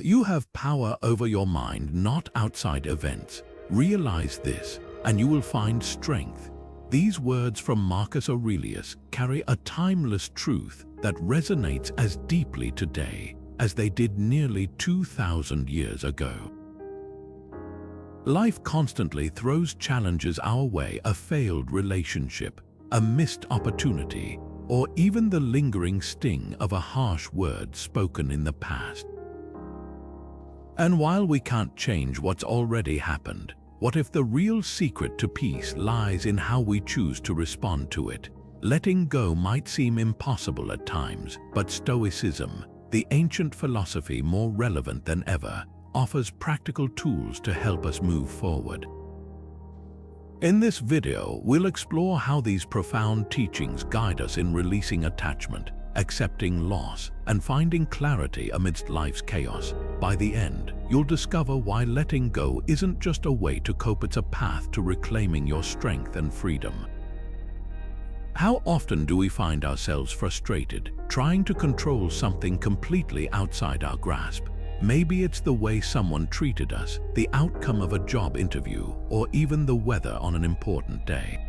You have power over your mind, not outside events. Realize this, and you will find strength. These words from Marcus Aurelius carry a timeless truth that resonates as deeply today as they did nearly 2,000 years ago. Life constantly throws challenges our way: a failed relationship, a missed opportunity, or even the lingering sting of a harsh word spoken in the past. And while we can't change what's already happened, what if the real secret to peace lies in how we choose to respond to it? Letting go might seem impossible at times, but Stoicism, the ancient philosophy more relevant than ever, offers practical tools to help us move forward. In this video, we'll explore how these profound teachings guide us in releasing attachment, accepting loss, and finding clarity amidst life's chaos. By the end, you'll discover why letting go isn't just a way to cope, it's a path to reclaiming your strength and freedom. How often do we find ourselves frustrated, trying to control something completely outside our grasp? Maybe it's the way someone treated us, the outcome of a job interview, or even the weather on an important day.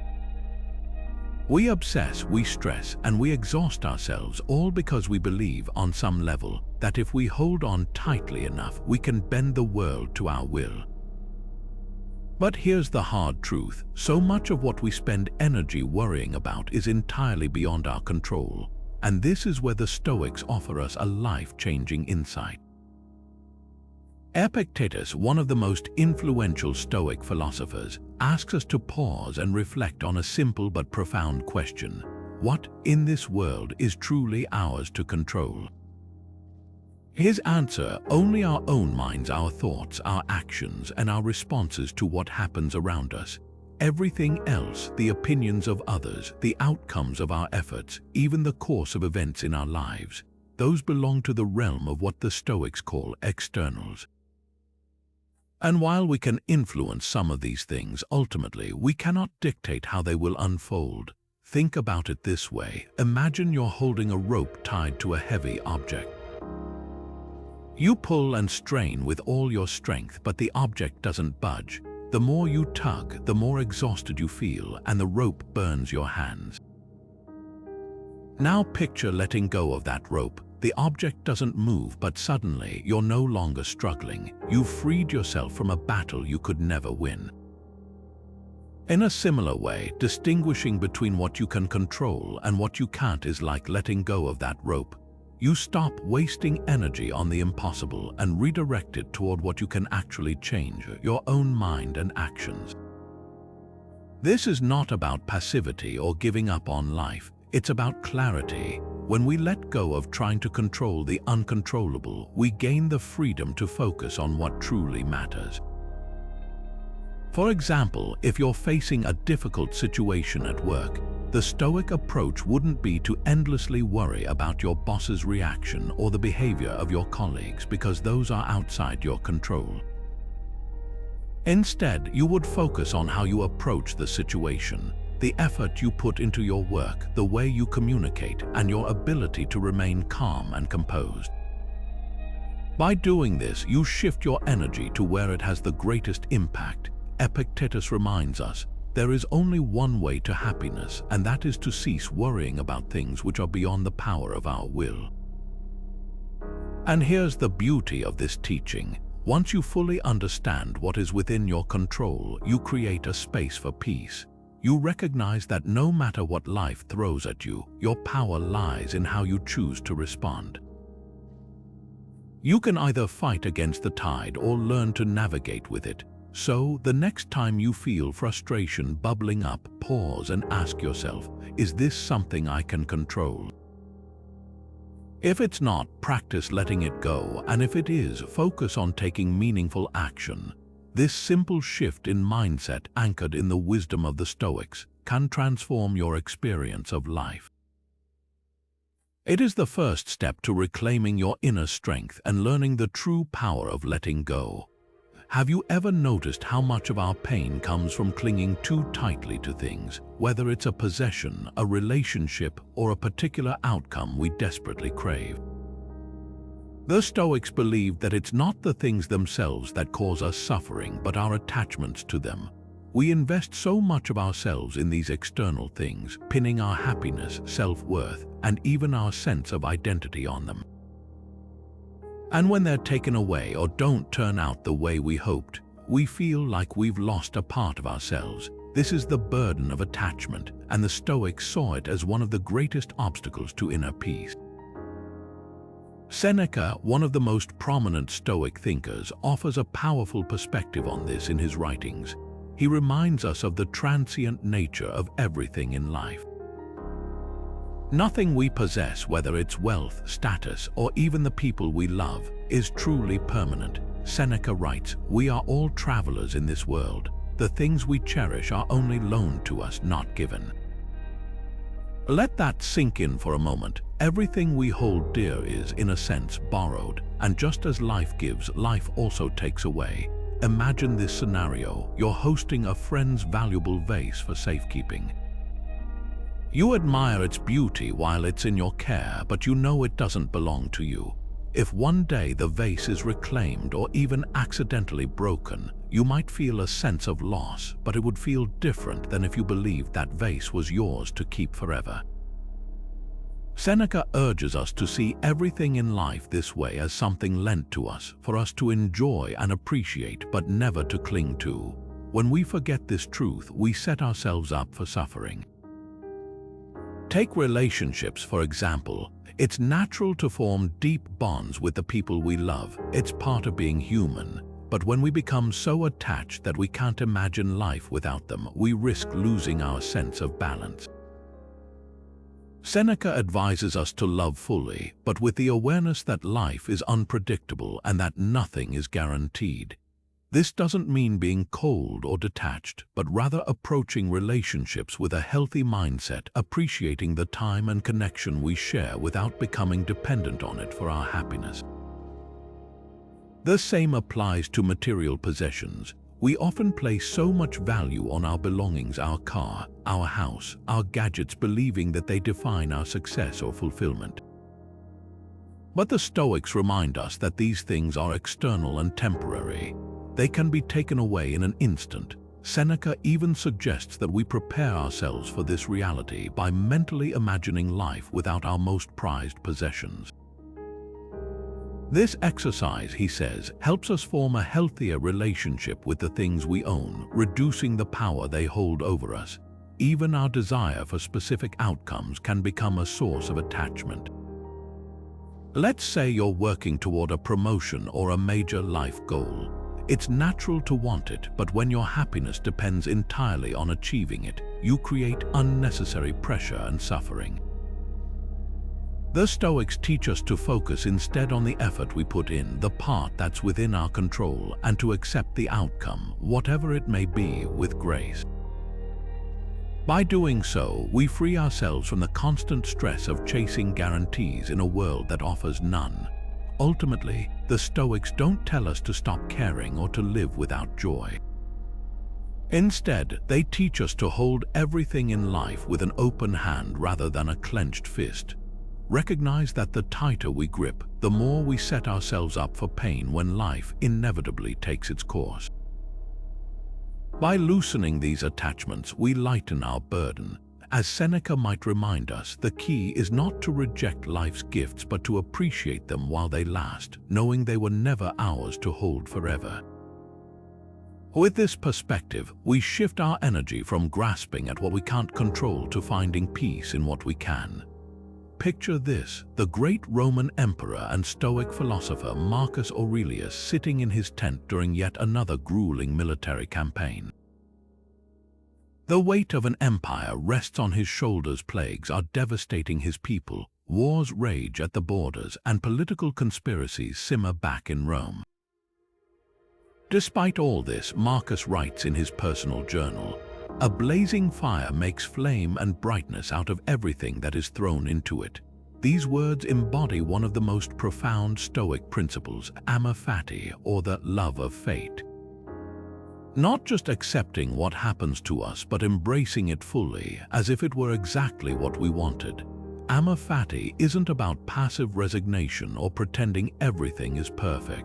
We obsess, we stress, and we exhaust ourselves, all because we believe on some level that if we hold on tightly enough, we can bend the world to our will. But here's the hard truth: so much of what we spend energy worrying about is entirely beyond our control. And this is where the Stoics offer us a life-changing insight. Epictetus, one of the most influential Stoic philosophers, asks us to pause and reflect on a simple but profound question: what in this world is truly ours to control? His answer: only our own minds, our thoughts, our actions, and our responses to what happens around us. Everything else, the opinions of others, the outcomes of our efforts, even the course of events in our lives, those belong to the realm of what the Stoics call externals. And while we can influence some of these things, ultimately we cannot dictate how they will unfold. Think about it this way: imagine you're holding a rope tied to a heavy object. You pull and strain with all your strength, but the object doesn't budge. The more you tug, the more exhausted you feel, and the rope burns your hands. Now picture letting go of that rope. The object doesn't move, but suddenly you're no longer struggling. You've freed yourself from a battle you could never win. In a similar way, distinguishing between what you can control and what you can't is like letting go of that rope. You stop wasting energy on the impossible and redirect it toward what you can actually change: your own mind and actions. This is not about passivity or giving up on life. It's about clarity. When we let go of trying to control the uncontrollable, we gain the freedom to focus on what truly matters. For example, if you're facing a difficult situation at work, the Stoic approach wouldn't be to endlessly worry about your boss's reaction or the behavior of your colleagues, because those are outside your control. Instead, you would focus on how you approach the situation, the effort you put into your work, the way you communicate, and your ability to remain calm and composed. By doing this, you shift your energy to where it has the greatest impact. Epictetus reminds us, there is only one way to happiness, and that is to cease worrying about things which are beyond the power of our will. And here's the beauty of this teaching: once you fully understand what is within your control, you create a space for peace. You recognize that no matter what life throws at you, your power lies in how you choose to respond. You can either fight against the tide or learn to navigate with it. So, the next time you feel frustration bubbling up, pause and ask yourself, is this something I can control? If it's not, practice letting it go, and if it is, focus on taking meaningful action. This simple shift in mindset, anchored in the wisdom of the Stoics, can transform your experience of life. It is the first step to reclaiming your inner strength and learning the true power of letting go. Have you ever noticed how much of our pain comes from clinging too tightly to things, whether it's a possession, a relationship, or a particular outcome we desperately crave? The Stoics believed that it's not the things themselves that cause us suffering, but our attachments to them. We invest so much of ourselves in these external things, pinning our happiness, self-worth, and even our sense of identity on them. And when they're taken away or don't turn out the way we hoped, we feel like we've lost a part of ourselves. This is the burden of attachment, and the Stoics saw it as one of the greatest obstacles to inner peace. Seneca, one of the most prominent Stoic thinkers, offers a powerful perspective on this in his writings. He reminds us of the transient nature of everything in life. Nothing we possess, whether it's wealth, status, or even the people we love, is truly permanent. Seneca writes, "We are all travelers in this world. The things we cherish are only loaned to us, not given." Let that sink in for a moment. Everything we hold dear is, in a sense, borrowed, and just as life gives, life also takes away. Imagine this scenario: you're hosting a friend's valuable vase for safekeeping. You admire its beauty while it's in your care, but you know it doesn't belong to you. If one day the vase is reclaimed or even accidentally broken, you might feel a sense of loss, but it would feel different than if you believed that vase was yours to keep forever. Seneca urges us to see everything in life this way, as something lent to us, for us to enjoy and appreciate, but never to cling to. When we forget this truth, we set ourselves up for suffering. Take relationships, for example. It's natural to form deep bonds with the people we love. It's part of being human. But when we become so attached that we can't imagine life without them, we risk losing our sense of balance. Seneca advises us to love fully, but with the awareness that life is unpredictable and that nothing is guaranteed. This doesn't mean being cold or detached, but rather approaching relationships with a healthy mindset, appreciating the time and connection we share without becoming dependent on it for our happiness. The same applies to material possessions. We often place so much value on our belongings, our car, our house, our gadgets, believing that they define our success or fulfillment. But the Stoics remind us that these things are external and temporary. They can be taken away in an instant. Seneca even suggests that we prepare ourselves for this reality by mentally imagining life without our most prized possessions. This exercise, he says, helps us form a healthier relationship with the things we own, reducing the power they hold over us. Even our desire for specific outcomes can become a source of attachment. Let's say you're working toward a promotion or a major life goal. It's natural to want it, but when your happiness depends entirely on achieving it, you create unnecessary pressure and suffering. The Stoics teach us to focus instead on the effort we put in, the part that's within our control, and to accept the outcome, whatever it may be, with grace. By doing so, we free ourselves from the constant stress of chasing guarantees in a world that offers none. Ultimately, the Stoics don't tell us to stop caring or to live without joy. Instead, they teach us to hold everything in life with an open hand rather than a clenched fist. Recognize that the tighter we grip, the more we set ourselves up for pain when life inevitably takes its course. By loosening these attachments, we lighten our burden. As Seneca might remind us, the key is not to reject life's gifts but to appreciate them while they last, knowing they were never ours to hold forever. With this perspective, we shift our energy from grasping at what we can't control to finding peace in what we can. Picture this: the great Roman emperor and Stoic philosopher Marcus Aurelius sitting in his tent during yet another grueling military campaign. The weight of an empire rests on his shoulders. Plagues are devastating his people, wars rage at the borders, and political conspiracies simmer back in Rome. Despite all this, Marcus writes in his personal journal, "A blazing fire makes flame and brightness out of everything that is thrown into it." These words embody one of the most profound Stoic principles, Amor Fati, or the love of fate. Not just accepting what happens to us, but embracing it fully, as if it were exactly what we wanted. Amor Fati isn't about passive resignation or pretending everything is perfect.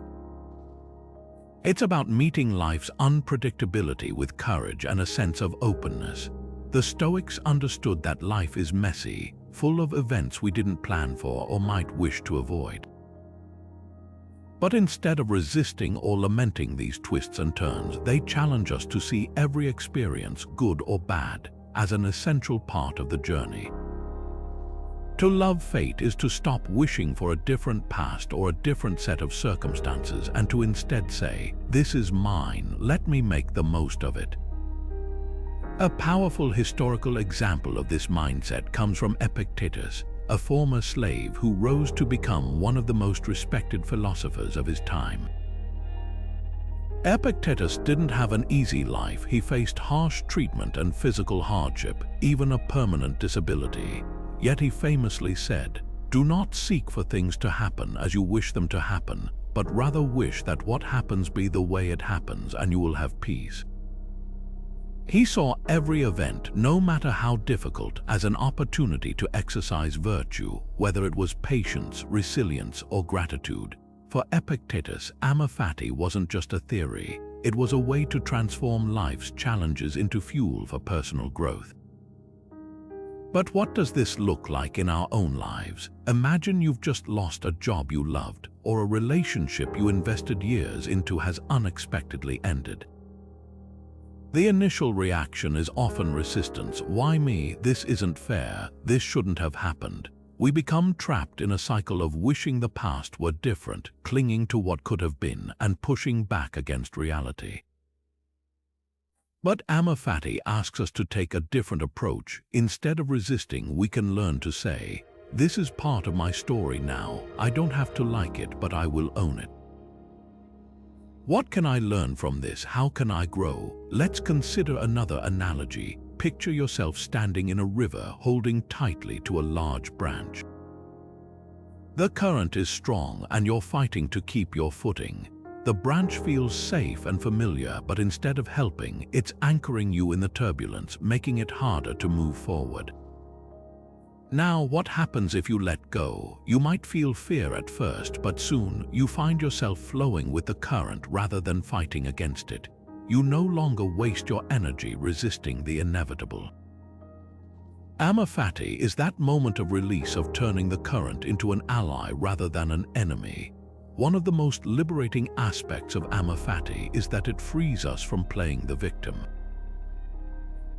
It's about meeting life's unpredictability with courage and a sense of openness. The Stoics understood that life is messy, full of events we didn't plan for or might wish to avoid. But instead of resisting or lamenting these twists and turns, they challenge us to see every experience, good or bad, as an essential part of the journey. To love fate is to stop wishing for a different past or a different set of circumstances and to instead say, "This is mine, let me make the most of it." A powerful historical example of this mindset comes from Epictetus, a former slave who rose to become one of the most respected philosophers of his time. Epictetus didn't have an easy life. He faced harsh treatment and physical hardship, even a permanent disability. Yet he famously said, "Do not seek for things to happen as you wish them to happen, but rather wish that what happens be the way it happens, and you will have peace." He saw every event, no matter how difficult, as an opportunity to exercise virtue, whether it was patience, resilience, or gratitude. For Epictetus, Amor Fati wasn't just a theory, it was a way to transform life's challenges into fuel for personal growth. But what does this look like in our own lives? Imagine you've just lost a job you loved, or a relationship you invested years into has unexpectedly ended. The initial reaction is often resistance. Why me? This isn't fair. This shouldn't have happened. We become trapped in a cycle of wishing the past were different, clinging to what could have been, and pushing back against reality. But Amor Fati asks us to take a different approach. Instead of resisting, we can learn to say, "This is part of my story now. I don't have to like it, but I will own it." What can I learn from this? How can I grow? Let's consider another analogy. Picture yourself standing in a river, holding tightly to a large branch. The current is strong and you're fighting to keep your footing. The branch feels safe and familiar, but instead of helping, it's anchoring you in the turbulence, making it harder to move forward. Now, what happens if you let go? You might feel fear at first, but soon you find yourself flowing with the current rather than fighting against it. You no longer waste your energy resisting the inevitable. Amor Fati is that moment of release, of turning the current into an ally rather than an enemy. One of the most liberating aspects of Amor Fati is that it frees us from playing the victim.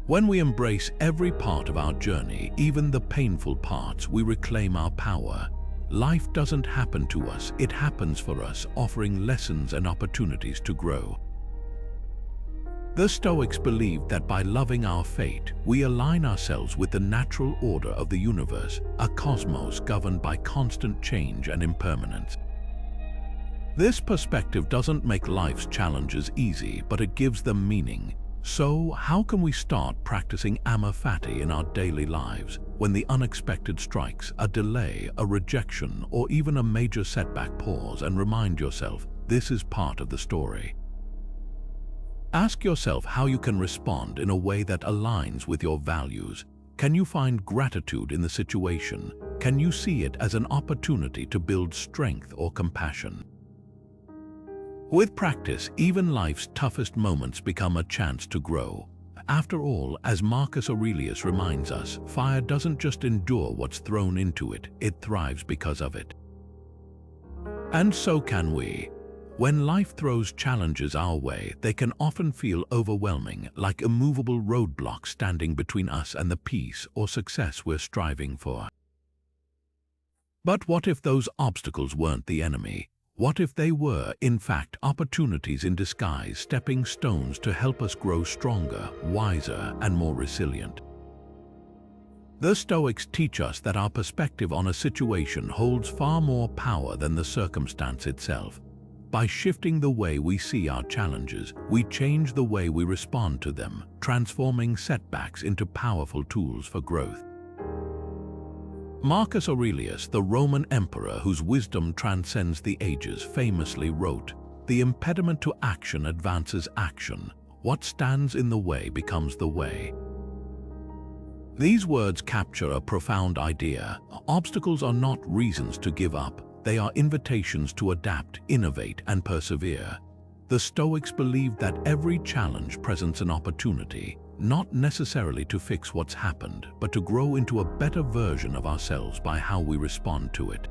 When we embrace every part of our journey, even the painful parts, we reclaim our power. Life doesn't happen to us, it happens for us, offering lessons and opportunities to grow. The Stoics believed that by loving our fate, we align ourselves with the natural order of the universe, a cosmos governed by constant change and impermanence. This perspective doesn't make life's challenges easy, but it gives them meaning. So, how can we start practicing Amor Fati in our daily lives when the unexpected strikes, a delay, a rejection, or even a major setback? Pause and remind yourself, this is part of the story. Ask yourself how you can respond in a way that aligns with your values. Can you find gratitude in the situation? Can you see it as an opportunity to build strength or compassion? With practice, even life's toughest moments become a chance to grow. After all, as Marcus Aurelius reminds us, fire doesn't just endure what's thrown into it, it thrives because of it. And so can we. When life throws challenges our way, they can often feel overwhelming, like immovable roadblocks standing between us and the peace or success we're striving for. But what if those obstacles weren't the enemy? What if they were, in fact, opportunities in disguise, stepping stones to help us grow stronger, wiser, and more resilient? The Stoics teach us that our perspective on a situation holds far more power than the circumstance itself. By shifting the way we see our challenges, we change the way we respond to them, transforming setbacks into powerful tools for growth. Marcus Aurelius, the Roman emperor whose wisdom transcends the ages, famously wrote, "The impediment to action advances action. What stands in the way becomes the way." These words capture a profound idea. Obstacles are not reasons to give up. They are invitations to adapt, innovate, and persevere. The Stoics believed that every challenge presents an opportunity, not necessarily to fix what's happened, but to grow into a better version of ourselves by how we respond to it.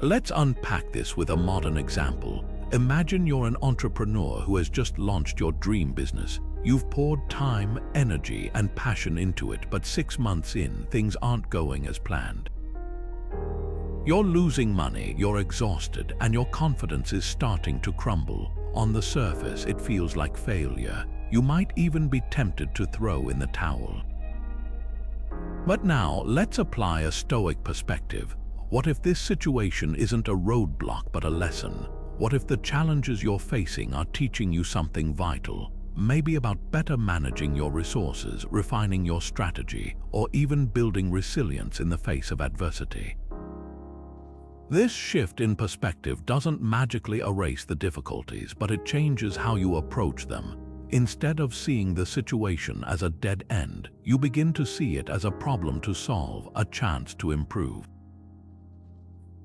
Let's unpack this with a modern example. Imagine you're an entrepreneur who has just launched your dream business. You've poured time, energy, and passion into it, but 6 months in, things aren't going as planned. You're losing money, you're exhausted, and your confidence is starting to crumble. On the surface, it feels like failure. You might even be tempted to throw in the towel. But now, let's apply a Stoic perspective. What if this situation isn't a roadblock but a lesson? What if the challenges you're facing are teaching you something vital? Maybe about better managing your resources, refining your strategy, or even building resilience in the face of adversity. This shift in perspective doesn't magically erase the difficulties, but it changes how you approach them. Instead of seeing the situation as a dead end, you begin to see it as a problem to solve, a chance to improve.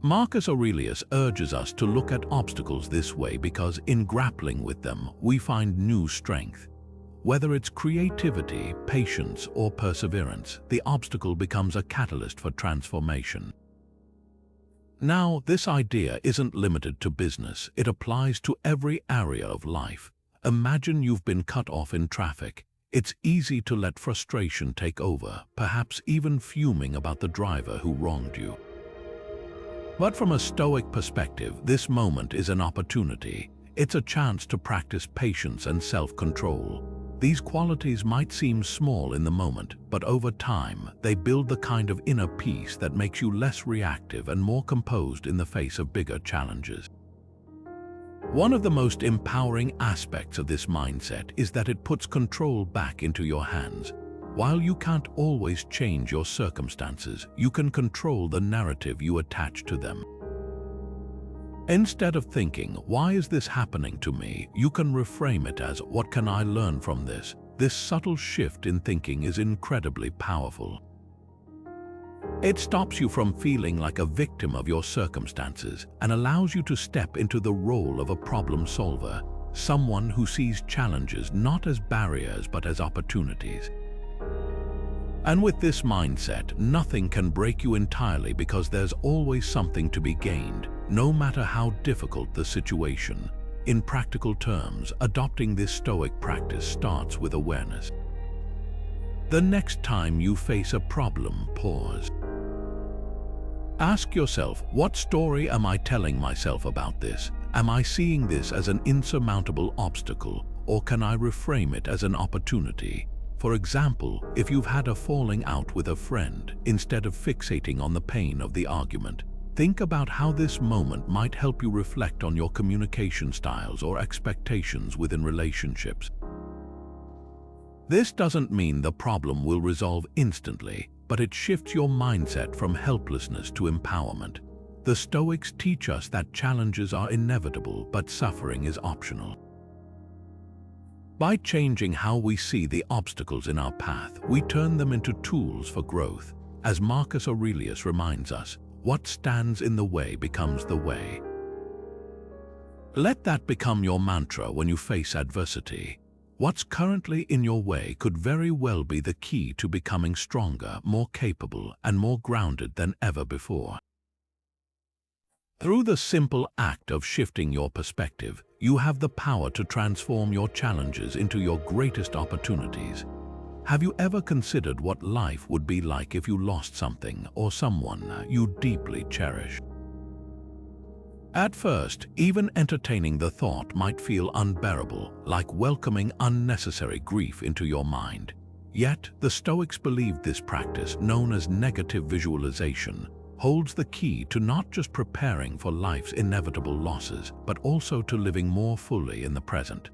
Marcus Aurelius urges us to look at obstacles this way because in grappling with them, we find new strength. Whether it's creativity, patience, or perseverance, the obstacle becomes a catalyst for transformation. Now, this idea isn't limited to business. It applies to every area of life. Imagine you've been cut off in traffic. It's easy to let frustration take over, perhaps even fuming about the driver who wronged you. But from a Stoic perspective, this moment is an opportunity. It's a chance to practice patience and self-control. These qualities might seem small in the moment, but over time, they build the kind of inner peace that makes you less reactive and more composed in the face of bigger challenges. One of the most empowering aspects of this mindset is that it puts control back into your hands. While you can't always change your circumstances, you can control the narrative you attach to them. Instead of thinking, "Why is this happening to me?" you can reframe it as, "What can I learn from this?" This subtle shift in thinking is incredibly powerful. It stops you from feeling like a victim of your circumstances and allows you to step into the role of a problem solver, someone who sees challenges not as barriers but as opportunities. And with this mindset, nothing can break you entirely because there's always something to be gained, no matter how difficult the situation. In practical terms, adopting this Stoic practice starts with awareness. The next time you face a problem, pause. Ask yourself, what story am I telling myself about this? Am I seeing this as an insurmountable obstacle, or can I reframe it as an opportunity? For example, if you've had a falling out with a friend, instead of fixating on the pain of the argument, think about how this moment might help you reflect on your communication styles or expectations within relationships. This doesn't mean the problem will resolve instantly, but it shifts your mindset from helplessness to empowerment. The Stoics teach us that challenges are inevitable, but suffering is optional. By changing how we see the obstacles in our path, we turn them into tools for growth. As Marcus Aurelius reminds us, what stands in the way becomes the way. Let that become your mantra when you face adversity. What's currently in your way could very well be the key to becoming stronger, more capable, and more grounded than ever before. Through the simple act of shifting your perspective, you have the power to transform your challenges into your greatest opportunities. Have you ever considered what life would be like if you lost something or someone you deeply cherish? At first, even entertaining the thought might feel unbearable, like welcoming unnecessary grief into your mind. Yet, the Stoics believed this practice, known as negative visualization, holds the key to not just preparing for life's inevitable losses, but also to living more fully in the present.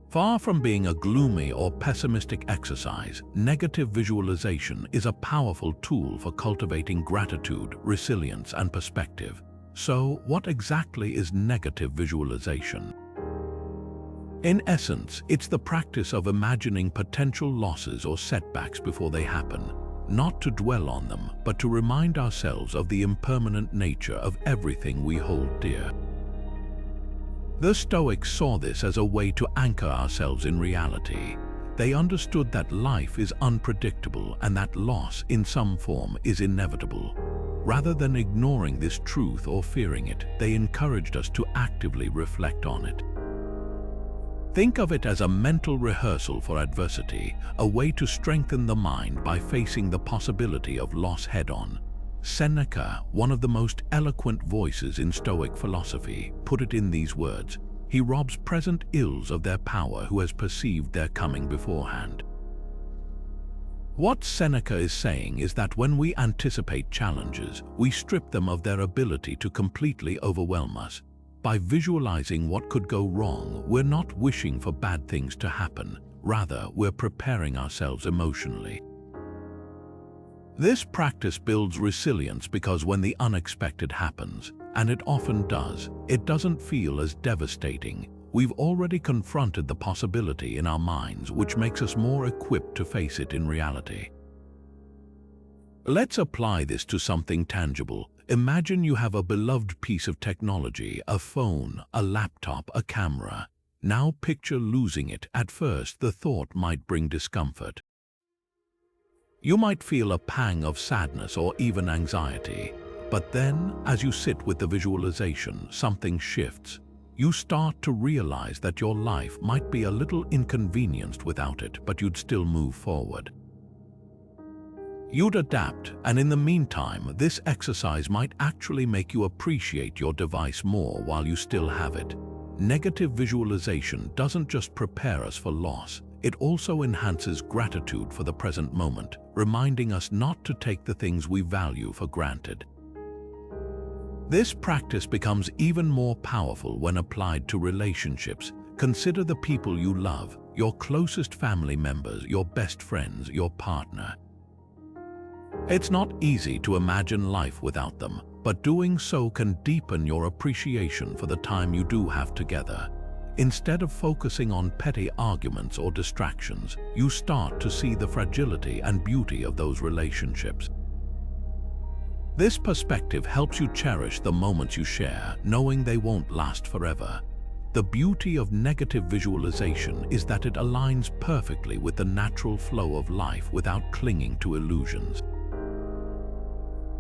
Far from being a gloomy or pessimistic exercise, negative visualization is a powerful tool for cultivating gratitude, resilience, and perspective. So, what exactly is negative visualization? In essence, it's the practice of imagining potential losses or setbacks before they happen, not to dwell on them, but to remind ourselves of the impermanent nature of everything we hold dear. The Stoics saw this as a way to anchor ourselves in reality. They understood that life is unpredictable and that loss in some form is inevitable. Rather than ignoring this truth or fearing it, they encouraged us to actively reflect on it. Think of it as a mental rehearsal for adversity, a way to strengthen the mind by facing the possibility of loss head-on. Seneca, one of the most eloquent voices in Stoic philosophy, put it in these words: "He robs present ills of their power who has perceived their coming beforehand." What Seneca is saying is that when we anticipate challenges, we strip them of their ability to completely overwhelm us. By visualizing what could go wrong, we're not wishing for bad things to happen. Rather, we're preparing ourselves emotionally. This practice builds resilience because when the unexpected happens, and it often does, it doesn't feel as devastating. We've already confronted the possibility in our minds, which makes us more equipped to face it in reality. Let's apply this to something tangible. Imagine you have a beloved piece of technology, a phone, a laptop, a camera. Now picture losing it. At first, the thought might bring discomfort. You might feel a pang of sadness or even anxiety. But then, as you sit with the visualization, something shifts. You start to realize that your life might be a little inconvenienced without it, but you'd still move forward. You'd adapt, and in the meantime, this exercise might actually make you appreciate your device more while you still have it. Negative visualization doesn't just prepare us for loss, it also enhances gratitude for the present moment, reminding us not to take the things we value for granted. This practice becomes even more powerful when applied to relationships. Consider the people you love, your closest family members, your best friends, your partner. It's not easy to imagine life without them, but doing so can deepen your appreciation for the time you do have together. Instead of focusing on petty arguments or distractions, you start to see the fragility and beauty of those relationships. This perspective helps you cherish the moments you share, knowing they won't last forever. The beauty of negative visualization is that it aligns perfectly with the natural flow of life without clinging to illusions.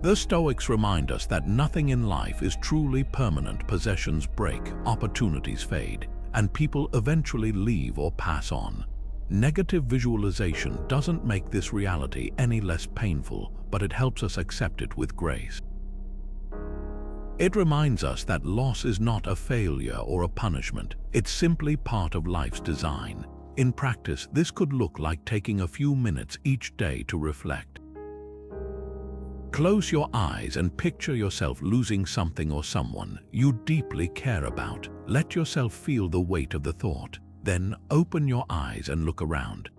The Stoics remind us that nothing in life is truly permanent. Possessions break, opportunities fade, and people eventually leave or pass on. Negative visualization doesn't make this reality any less painful, but it helps us accept it with grace. It reminds us that loss is not a failure or a punishment, it's simply part of life's design. In practice, this could look like taking a few minutes each day to reflect. Close your eyes and picture yourself losing something or someone you deeply care about. Let yourself feel the weight of the thought. Then open your eyes and look around.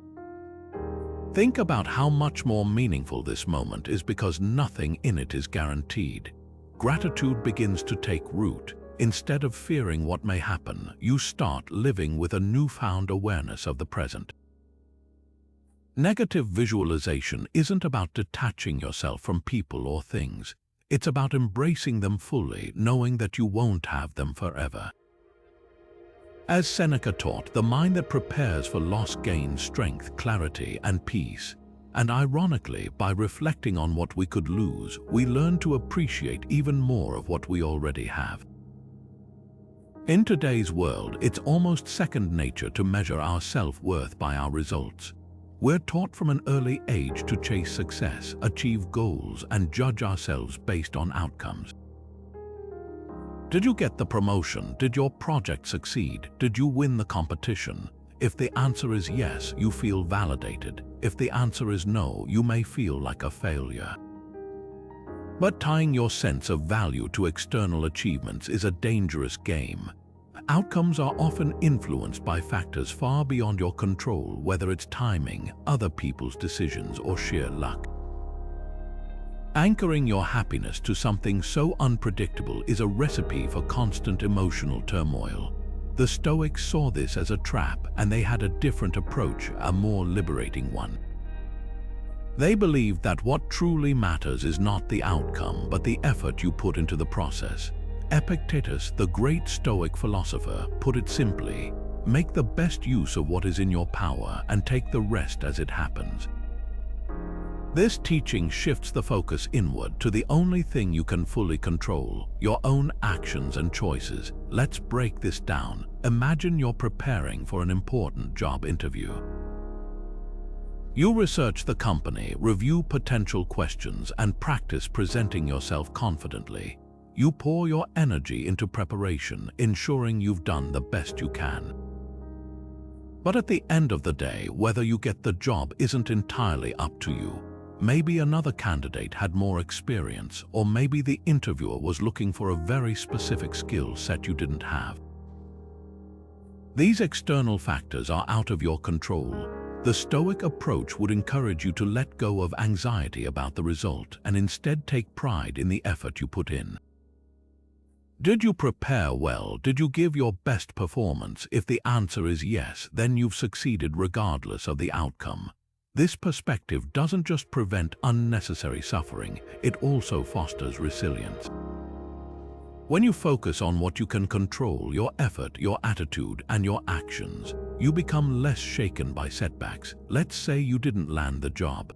Think about how much more meaningful this moment is because nothing in it is guaranteed. Gratitude begins to take root. Instead of fearing what may happen, you start living with a newfound awareness of the present. Negative visualization isn't about detaching yourself from people or things. It's about embracing them fully, knowing that you won't have them forever. As Seneca taught, the mind that prepares for loss gains strength, clarity, and peace. And ironically, by reflecting on what we could lose, we learn to appreciate even more of what we already have. In today's world, it's almost second nature to measure our self-worth by our results. We're taught from an early age to chase success, achieve goals, and judge ourselves based on outcomes. Did you get the promotion? Did your project succeed? Did you win the competition? If the answer is yes, you feel validated. If the answer is no, you may feel like a failure. But tying your sense of value to external achievements is a dangerous game. Outcomes are often influenced by factors far beyond your control, whether it's timing, other people's decisions, or sheer luck. Anchoring your happiness to something so unpredictable is a recipe for constant emotional turmoil. The Stoics saw this as a trap, and they had a different approach, a more liberating one. They believed that what truly matters is not the outcome, but the effort you put into the process. Epictetus, the great Stoic philosopher, put it simply: make the best use of what is in your power and take the rest as it happens. This teaching shifts the focus inward to the only thing you can fully control, your own actions and choices. Let's break this down. Imagine you're preparing for an important job interview. You research the company, review potential questions, and practice presenting yourself confidently. You pour your energy into preparation, ensuring you've done the best you can. But at the end of the day, whether you get the job isn't entirely up to you. Maybe another candidate had more experience, or maybe the interviewer was looking for a very specific skill set you didn't have. These external factors are out of your control. The Stoic approach would encourage you to let go of anxiety about the result and instead take pride in the effort you put in. Did you prepare well? Did you give your best performance? If the answer is yes, then you've succeeded regardless of the outcome. This perspective doesn't just prevent unnecessary suffering, it also fosters resilience. When you focus on what you can control, your effort, your attitude, and your actions, you become less shaken by setbacks. Let's say you didn't land the job.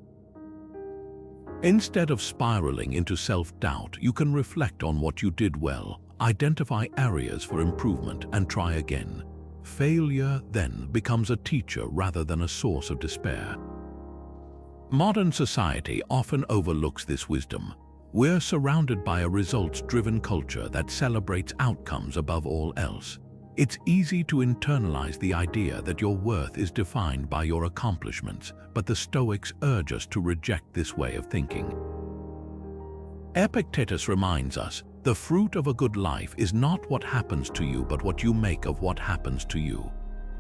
Instead of spiraling into self-doubt, you can reflect on what you did well, identify areas for improvement, and try again. Failure then becomes a teacher rather than a source of despair. Modern society often overlooks this wisdom. We're surrounded by a results-driven culture that celebrates outcomes above all else. It's easy to internalize the idea that your worth is defined by your accomplishments, but the Stoics urge us to reject this way of thinking. Epictetus reminds us, the fruit of a good life is not what happens to you, but what you make of what happens to you.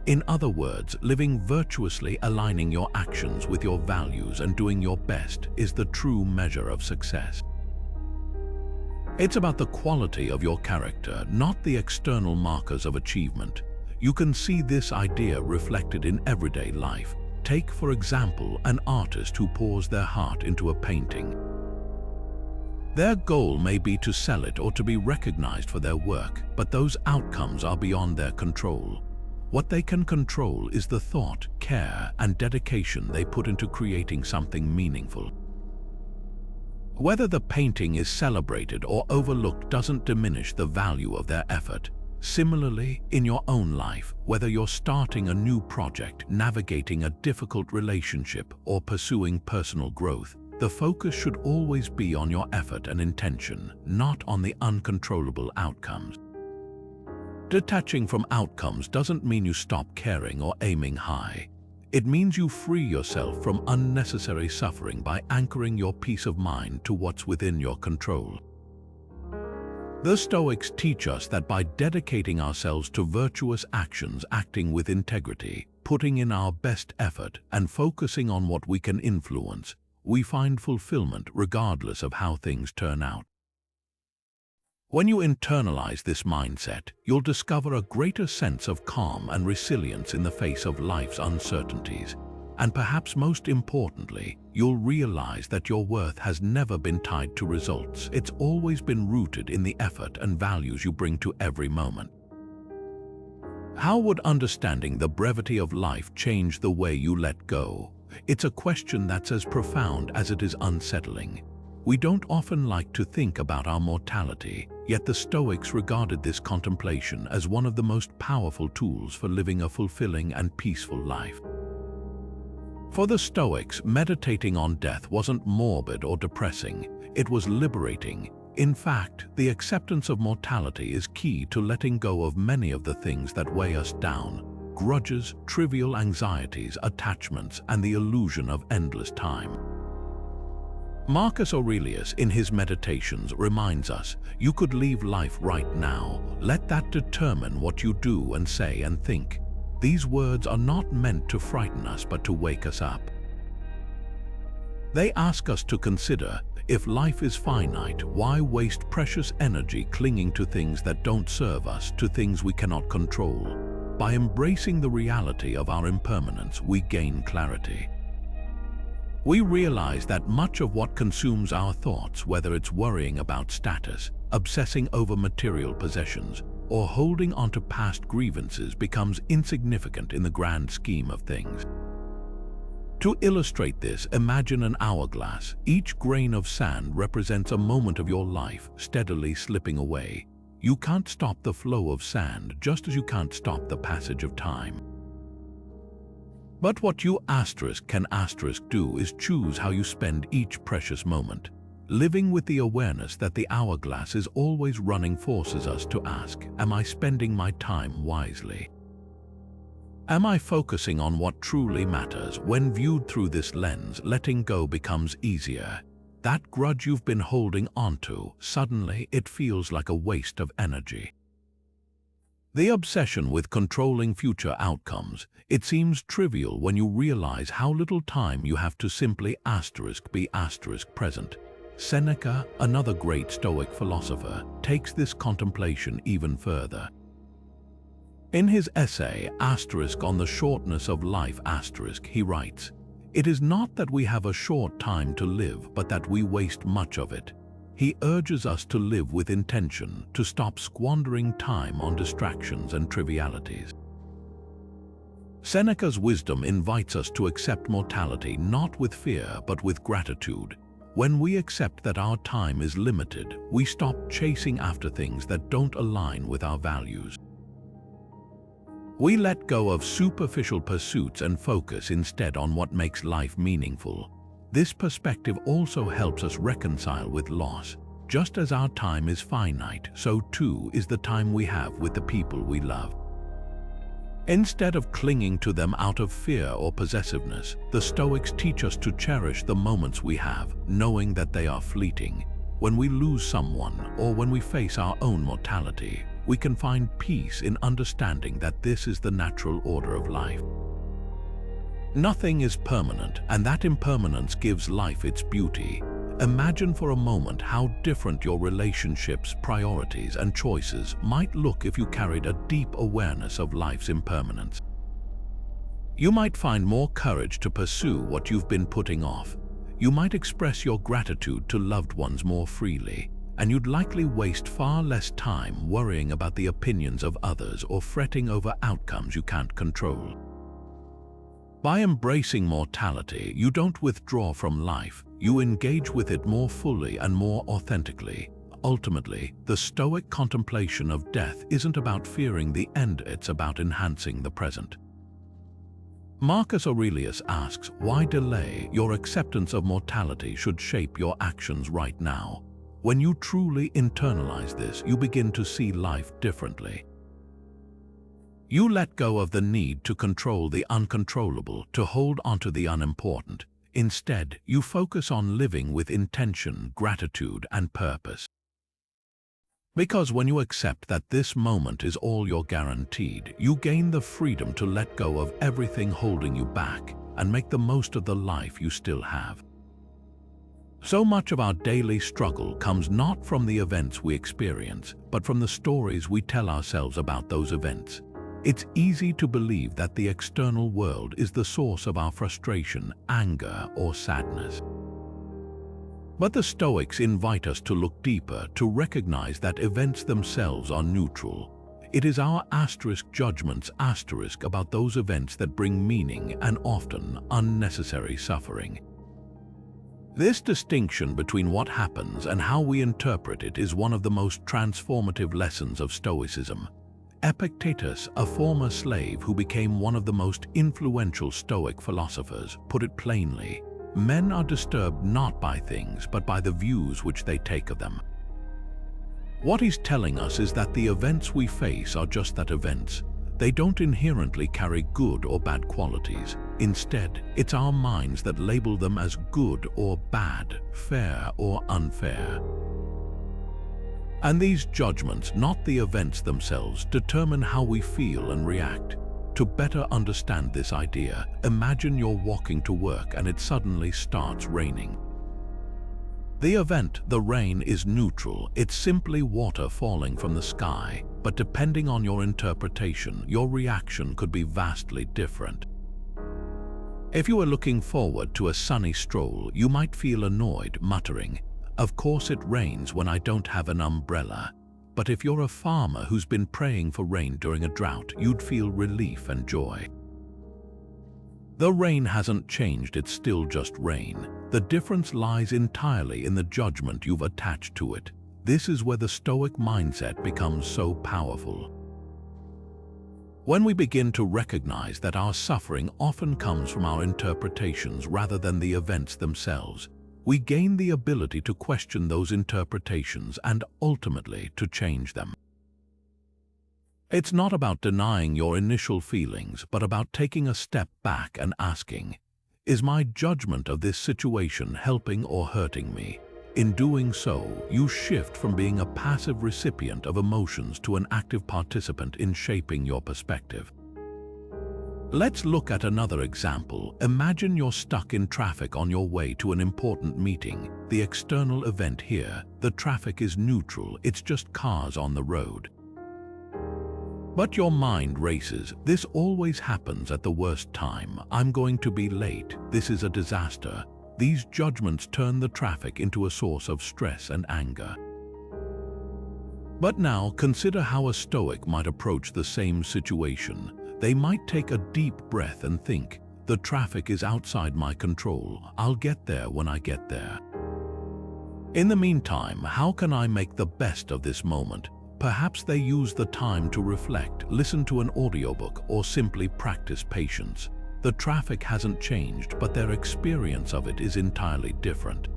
In other words, living virtuously, aligning your actions with your values and doing your best is the true measure of success. It's about the quality of your character, not the external markers of achievement. You can see this idea reflected in everyday life. Take, for example, an artist who pours their heart into a painting. Their goal may be to sell it or to be recognized for their work, but those outcomes are beyond their control. What they can control is the thought, care, and dedication they put into creating something meaningful. Whether the painting is celebrated or overlooked doesn't diminish the value of their effort. Similarly, in your own life, whether you're starting a new project, navigating a difficult relationship, or pursuing personal growth, the focus should always be on your effort and intention, not on the uncontrollable outcomes. Detaching from outcomes doesn't mean you stop caring or aiming high. It means you free yourself from unnecessary suffering by anchoring your peace of mind to what's within your control. The Stoics teach us that by dedicating ourselves to virtuous actions, acting with integrity, putting in our best effort, and focusing on what we can influence, we find fulfillment regardless of how things turn out. When you internalize this mindset, you'll discover a greater sense of calm and resilience in the face of life's uncertainties. And perhaps most importantly, you'll realize that your worth has never been tied to results. It's always been rooted in the effort and values you bring to every moment. How would understanding the brevity of life change the way you let go? It's a question that's as profound as it is unsettling. We don't often like to think about our mortality, yet the Stoics regarded this contemplation as one of the most powerful tools for living a fulfilling and peaceful life. For the Stoics, meditating on death wasn't morbid or depressing, it was liberating. In fact, the acceptance of mortality is key to letting go of many of the things that weigh us down: grudges, trivial anxieties, attachments, and the illusion of endless time. Marcus Aurelius, in his Meditations, reminds us, you could leave life right now. Let that determine what you do and say and think. These words are not meant to frighten us, but to wake us up. They ask us to consider, if life is finite, why waste precious energy clinging to things that don't serve us, to things we cannot control? By embracing the reality of our impermanence, we gain clarity. We realize that much of what consumes our thoughts, whether it's worrying about status, obsessing over material possessions, or holding onto past grievances, becomes insignificant in the grand scheme of things. To illustrate this, imagine an hourglass. Each grain of sand represents a moment of your life steadily slipping away. You can't stop the flow of sand, just as you can't stop the passage of time. But what you can do is choose how you spend each precious moment. Living with the awareness that the hourglass is always running forces us to ask, am I spending my time wisely? Am I focusing on what truly matters? When viewed through this lens, letting go becomes easier. That grudge you've been holding onto, suddenly it feels like a waste of energy. The obsession with controlling future outcomes, it seems trivial when you realize how little time you have to simply be present. Seneca, another great Stoic philosopher, takes this contemplation even further. In his essay, on the shortness of life, he writes, "It is not that we have a short time to live, but that we waste much of it." He urges us to live with intention, to stop squandering time on distractions and trivialities. Seneca's wisdom invites us to accept mortality not with fear but with gratitude. When we accept that our time is limited, we stop chasing after things that don't align with our values. We let go of superficial pursuits and focus instead on what makes life meaningful. This perspective also helps us reconcile with loss. Just as our time is finite, so too is the time we have with the people we love. Instead of clinging to them out of fear or possessiveness, the Stoics teach us to cherish the moments we have, knowing that they are fleeting. When we lose someone, or when we face our own mortality, we can find peace in understanding that this is the natural order of life. Nothing is permanent, and that impermanence gives life its beauty. Imagine for a moment how different your relationships, priorities, and choices might look if you carried a deep awareness of life's impermanence. You might find more courage to pursue what you've been putting off. You might express your gratitude to loved ones more freely, and you'd likely waste far less time worrying about the opinions of others or fretting over outcomes you can't control. By embracing mortality, you don't withdraw from life, you engage with it more fully and more authentically. Ultimately, the Stoic contemplation of death isn't about fearing the end, it's about enhancing the present. Marcus Aurelius asks, why delay? Your acceptance of mortality should shape your actions right now. When you truly internalize this, you begin to see life differently. You let go of the need to control the uncontrollable, to hold onto the unimportant. Instead, you focus on living with intention, gratitude, and purpose. Because when you accept that this moment is all you're guaranteed, you gain the freedom to let go of everything holding you back and make the most of the life you still have. So much of our daily struggle comes not from the events we experience, but from the stories we tell ourselves about those events. It's easy to believe that the external world is the source of our frustration, anger, or sadness. But the Stoics invite us to look deeper, to recognize that events themselves are neutral. It is our judgments about those events that bring meaning and often unnecessary suffering. This distinction between what happens and how we interpret it is one of the most transformative lessons of Stoicism. Epictetus, a former slave who became one of the most influential Stoic philosophers, put it plainly: men are disturbed not by things, but by the views which they take of them. What he's telling us is that the events we face are just that, events. They don't inherently carry good or bad qualities. Instead, it's our minds that label them as good or bad, fair or unfair. And these judgments, not the events themselves, determine how we feel and react. To better understand this idea, imagine you're walking to work and it suddenly starts raining. The event, the rain, is neutral. It's simply water falling from the sky, but depending on your interpretation, your reaction could be vastly different. If you are looking forward to a sunny stroll, you might feel annoyed, muttering, "Of course it rains when I don't have an umbrella." But if you're a farmer who's been praying for rain during a drought, you'd feel relief and joy. The rain hasn't changed, it's still just rain. The difference lies entirely in the judgment you've attached to it. This is where the Stoic mindset becomes so powerful. When we begin to recognize that our suffering often comes from our interpretations rather than the events themselves, we gain the ability to question those interpretations and ultimately to change them. It's not about denying your initial feelings, but about taking a step back and asking, is my judgment of this situation helping or hurting me? In doing so, you shift from being a passive recipient of emotions to an active participant in shaping your perspective. Let's look at another example. Imagine you're stuck in traffic on your way to an important meeting. The external event here, the traffic, is neutral, it's just cars on the road. But your mind races. This always happens at the worst time. I'm going to be late. This is a disaster. These judgments turn the traffic into a source of stress and anger. But now consider how a Stoic might approach the same situation. They might take a deep breath and think, the traffic is outside my control. I'll get there when I get there. In the meantime, how can I make the best of this moment? Perhaps they use the time to reflect, listen to an audiobook, or simply practice patience. The traffic hasn't changed, but their experience of it is entirely different.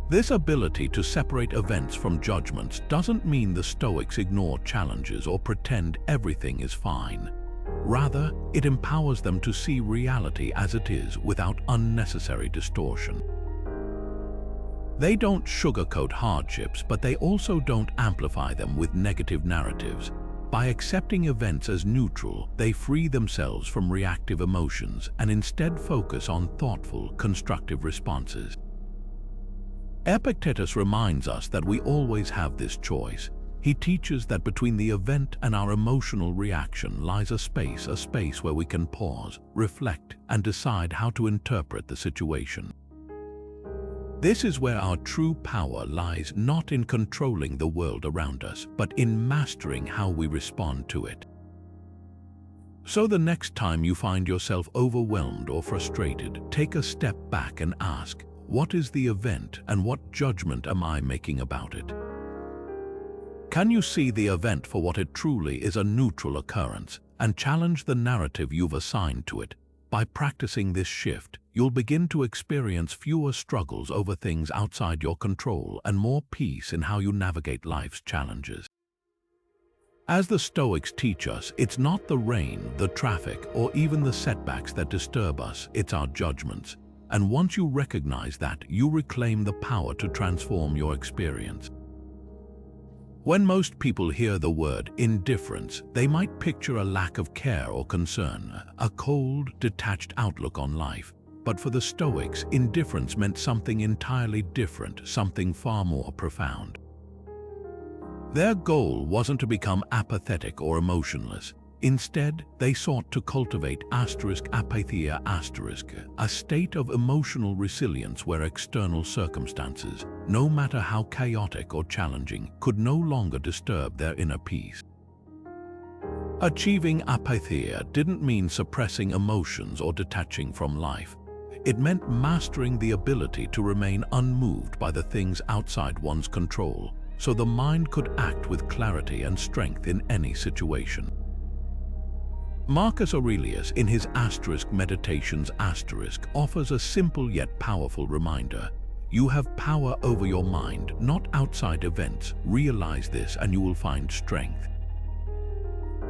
This ability to separate events from judgments doesn't mean the Stoics ignore challenges or pretend everything is fine. Rather, it empowers them to see reality as it is without unnecessary distortion. They don't sugarcoat hardships, but they also don't amplify them with negative narratives. By accepting events as neutral, they free themselves from reactive emotions and instead focus on thoughtful, constructive responses. Epictetus reminds us that we always have this choice. He teaches that between the event and our emotional reaction lies a space where we can pause, reflect, and decide how to interpret the situation. This is where our true power lies, not in controlling the world around us, but in mastering how we respond to it. So the next time you find yourself overwhelmed or frustrated, take a step back and ask, what is the event and what judgment am I making about it? Can you see the event for what it truly is, a neutral occurrence, and challenge the narrative you've assigned to it? By practicing this shift, you'll begin to experience fewer struggles over things outside your control and more peace in how you navigate life's challenges. As the Stoics teach us, it's not the rain, the traffic, or even the setbacks that disturb us, it's our judgments. And once you recognize that, you reclaim the power to transform your experience. When most people hear the word indifference, they might picture a lack of care or concern, a cold, detached outlook on life. But for the Stoics, indifference meant something entirely different, something far more profound. Their goal wasn't to become apathetic or emotionless. Instead, they sought to cultivate apatheia, a state of emotional resilience where external circumstances, no matter how chaotic or challenging, could no longer disturb their inner peace. Achieving apatheia didn't mean suppressing emotions or detaching from life. It meant mastering the ability to remain unmoved by the things outside one's control, so the mind could act with clarity and strength in any situation. Marcus Aurelius, in his Meditations offers a simple yet powerful reminder. You have power over your mind, not outside events. Realize this and you will find strength.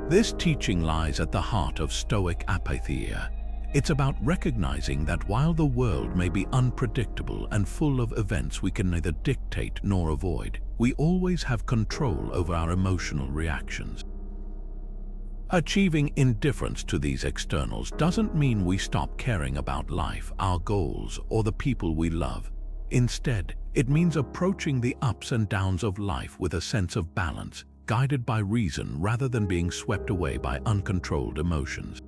This teaching lies at the heart of Stoic apatheia. It's about recognizing that while the world may be unpredictable and full of events we can neither dictate nor avoid, we always have control over our emotional reactions. Achieving indifference to these externals doesn't mean we stop caring about life, our goals, or the people we love. Instead, it means approaching the ups and downs of life with a sense of balance, guided by reason rather than being swept away by uncontrolled emotions.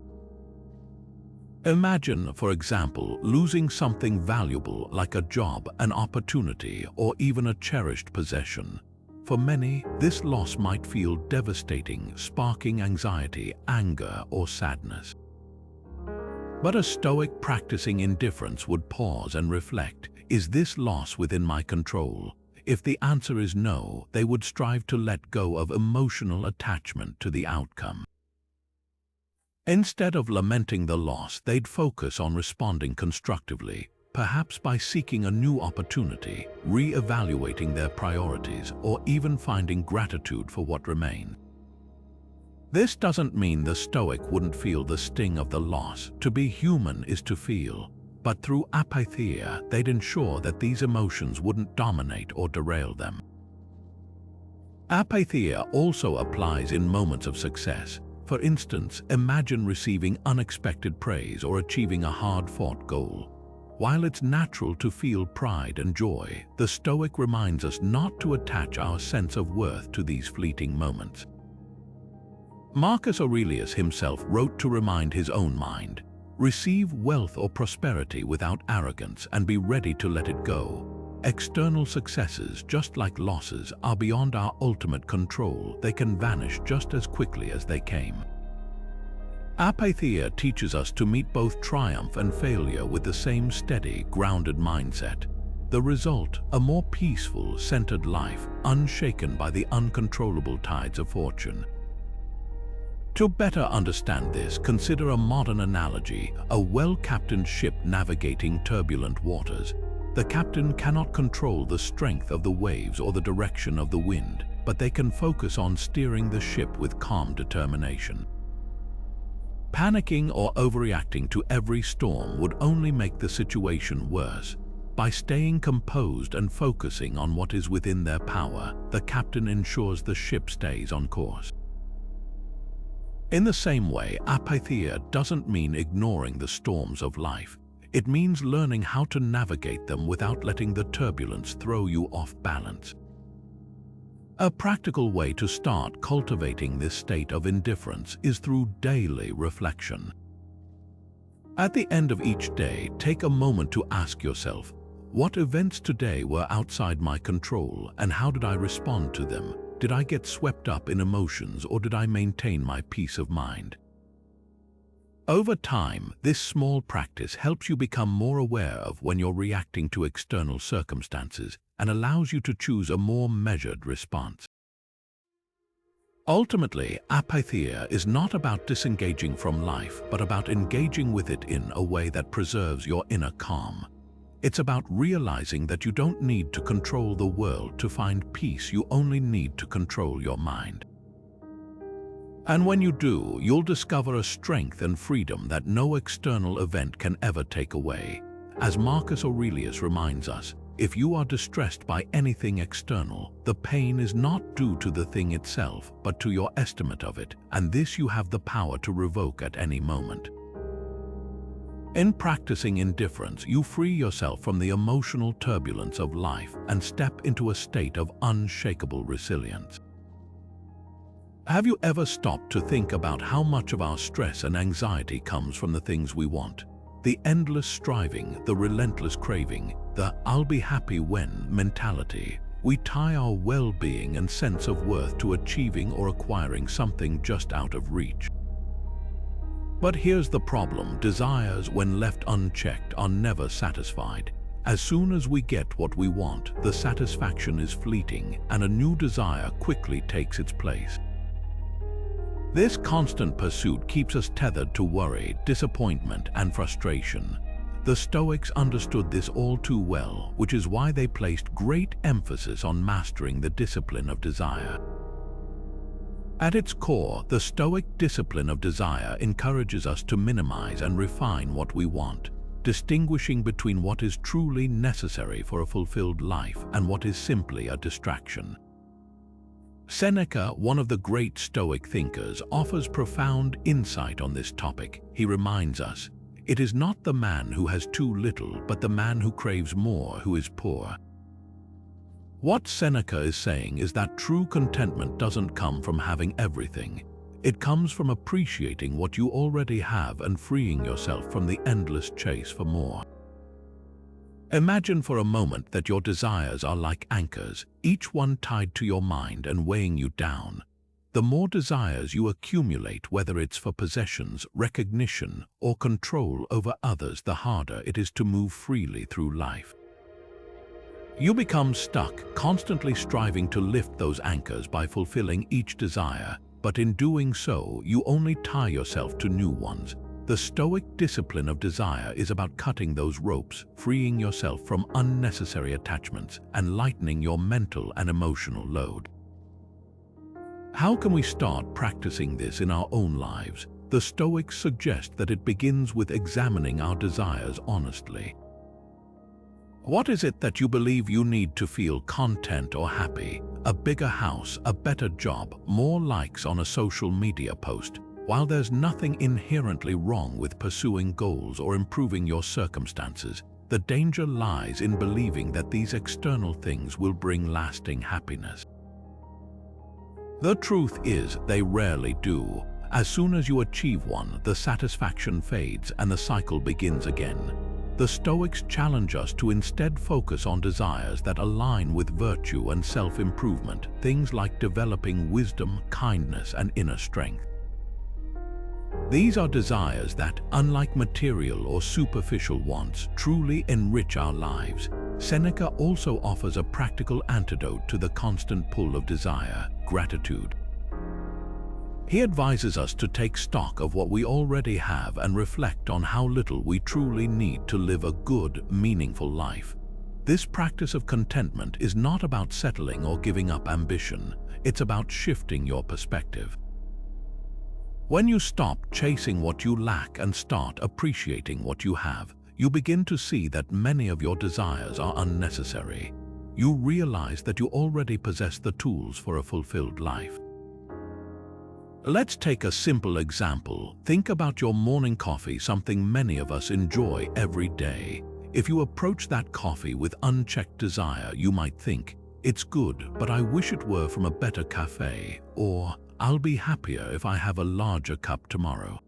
Imagine, for example, losing something valuable like a job, an opportunity, or even a cherished possession. For many, this loss might feel devastating, sparking anxiety, anger, or sadness. But a Stoic practicing indifference would pause and reflect, is this loss within my control? If the answer is no, they would strive to let go of emotional attachment to the outcome. Instead of lamenting the loss, they'd focus on responding constructively, perhaps by seeking a new opportunity, re-evaluating their priorities, or even finding gratitude for what remains. This doesn't mean the Stoic wouldn't feel the sting of the loss. To be human is to feel. But through apatheia, they'd ensure that these emotions wouldn't dominate or derail them. Apatheia also applies in moments of success. For instance, imagine receiving unexpected praise or achieving a hard-fought goal. While it's natural to feel pride and joy, the Stoic reminds us not to attach our sense of worth to these fleeting moments. Marcus Aurelius himself wrote to remind his own mind, "Receive wealth or prosperity without arrogance and be ready to let it go. External successes, just like losses, are beyond our ultimate control. They can vanish just as quickly as they came." Apatheia teaches us to meet both triumph and failure with the same steady, grounded mindset. The result, a more peaceful, centered life, unshaken by the uncontrollable tides of fortune. To better understand this, consider a modern analogy: a well-captained ship navigating turbulent waters. The captain cannot control the strength of the waves or the direction of the wind, but they can focus on steering the ship with calm determination. Panicking or overreacting to every storm would only make the situation worse. By staying composed and focusing on what is within their power, the captain ensures the ship stays on course. In the same way, apatheia doesn't mean ignoring the storms of life. It means learning how to navigate them without letting the turbulence throw you off balance. A practical way to start cultivating this state of indifference is through daily reflection. At the end of each day, take a moment to ask yourself, what events today were outside my control and how did I respond to them? Did I get swept up in emotions or did I maintain my peace of mind? Over time, this small practice helps you become more aware of when you're reacting to external circumstances and allows you to choose a more measured response. Ultimately, apatheia is not about disengaging from life, but about engaging with it in a way that preserves your inner calm. It's about realizing that you don't need to control the world to find peace, you only need to control your mind. And when you do, you'll discover a strength and freedom that no external event can ever take away. As Marcus Aurelius reminds us, if you are distressed by anything external, the pain is not due to the thing itself, but to your estimate of it, and this you have the power to revoke at any moment. In practicing indifference, you free yourself from the emotional turbulence of life and step into a state of unshakable resilience. Have you ever stopped to think about how much of our stress and anxiety comes from the things we want? The endless striving, the relentless craving, the "I'll be happy when" mentality. We tie our well-being and sense of worth to achieving or acquiring something just out of reach. But here's the problem: desires, when left unchecked, are never satisfied. As soon as we get what we want, the satisfaction is fleeting and a new desire quickly takes its place. This constant pursuit keeps us tethered to worry, disappointment, and frustration. The Stoics understood this all too well, which is why they placed great emphasis on mastering the discipline of desire. At its core, the Stoic discipline of desire encourages us to minimize and refine what we want, distinguishing between what is truly necessary for a fulfilled life and what is simply a distraction. Seneca, one of the great Stoic thinkers, offers profound insight on this topic. He reminds us, "It is not the man who has too little, but the man who craves more who is poor." What Seneca is saying is that true contentment doesn't come from having everything. It comes from appreciating what you already have and freeing yourself from the endless chase for more. Imagine for a moment that your desires are like anchors, each one tied to your mind and weighing you down. The more desires you accumulate, whether it's for possessions, recognition, or control over others, the harder it is to move freely through life. You become stuck, constantly striving to lift those anchors by fulfilling each desire, but in doing so, you only tie yourself to new ones. The Stoic discipline of desire is about cutting those ropes, freeing yourself from unnecessary attachments, and lightening your mental and emotional load. How can we start practicing this in our own lives? The Stoics suggest that it begins with examining our desires honestly. What is it that you believe you need to feel content or happy? A bigger house, a better job, more likes on a social media post? While there's nothing inherently wrong with pursuing goals or improving your circumstances, the danger lies in believing that these external things will bring lasting happiness. The truth is, they rarely do. As soon as you achieve one, the satisfaction fades and the cycle begins again. The Stoics challenge us to instead focus on desires that align with virtue and self-improvement, things like developing wisdom, kindness, and inner strength. These are desires that, unlike material or superficial wants, truly enrich our lives. Seneca also offers a practical antidote to the constant pull of desire: gratitude. He advises us to take stock of what we already have and reflect on how little we truly need to live a good, meaningful life. This practice of contentment is not about settling or giving up ambition. It's about shifting your perspective. When you stop chasing what you lack and start appreciating what you have, you begin to see that many of your desires are unnecessary. You realize that you already possess the tools for a fulfilled life. Let's take a simple example. Think about your morning coffee, something many of us enjoy every day. If you approach that coffee with unchecked desire, you might think, "It's good, but I wish it were from a better cafe," or "I'll be happier if I have a larger cup tomorrow."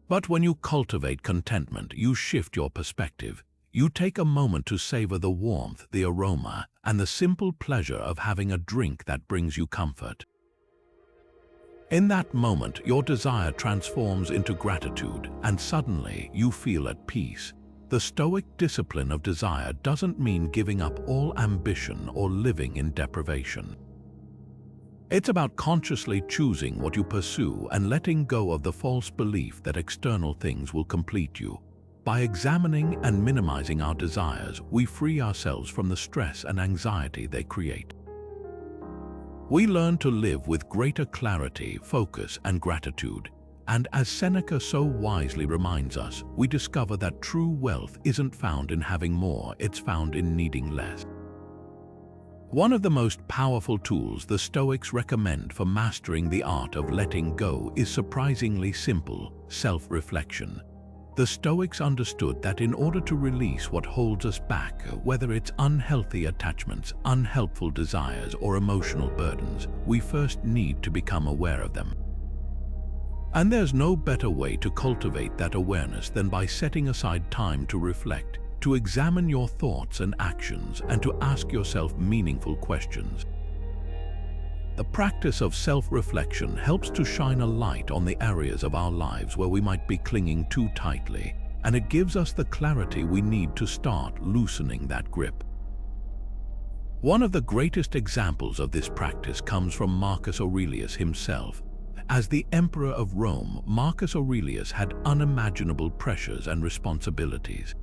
But when you cultivate contentment, you shift your perspective. You take a moment to savor the warmth, the aroma, and the simple pleasure of having a drink that brings you comfort. In that moment, your desire transforms into gratitude, and suddenly you feel at peace. The Stoic discipline of desire doesn't mean giving up all ambition or living in deprivation. It's about consciously choosing what you pursue and letting go of the false belief that external things will complete you. By examining and minimizing our desires, we free ourselves from the stress and anxiety they create. We learn to live with greater clarity, focus, and gratitude. And as Seneca so wisely reminds us, we discover that true wealth isn't found in having more, it's found in needing less. One of the most powerful tools the Stoics recommend for mastering the art of letting go is surprisingly simple: self-reflection. The Stoics understood that in order to release what holds us back, whether it's unhealthy attachments, unhelpful desires, or emotional burdens, we first need to become aware of them. And there's no better way to cultivate that awareness than by setting aside time to reflect, to examine your thoughts and actions, and to ask yourself meaningful questions. The practice of self-reflection helps to shine a light on the areas of our lives where we might be clinging too tightly, and it gives us the clarity we need to start loosening that grip. One of the greatest examples of this practice comes from Marcus Aurelius himself. As the Emperor of Rome, Marcus Aurelius had unimaginable pressures and responsibilities.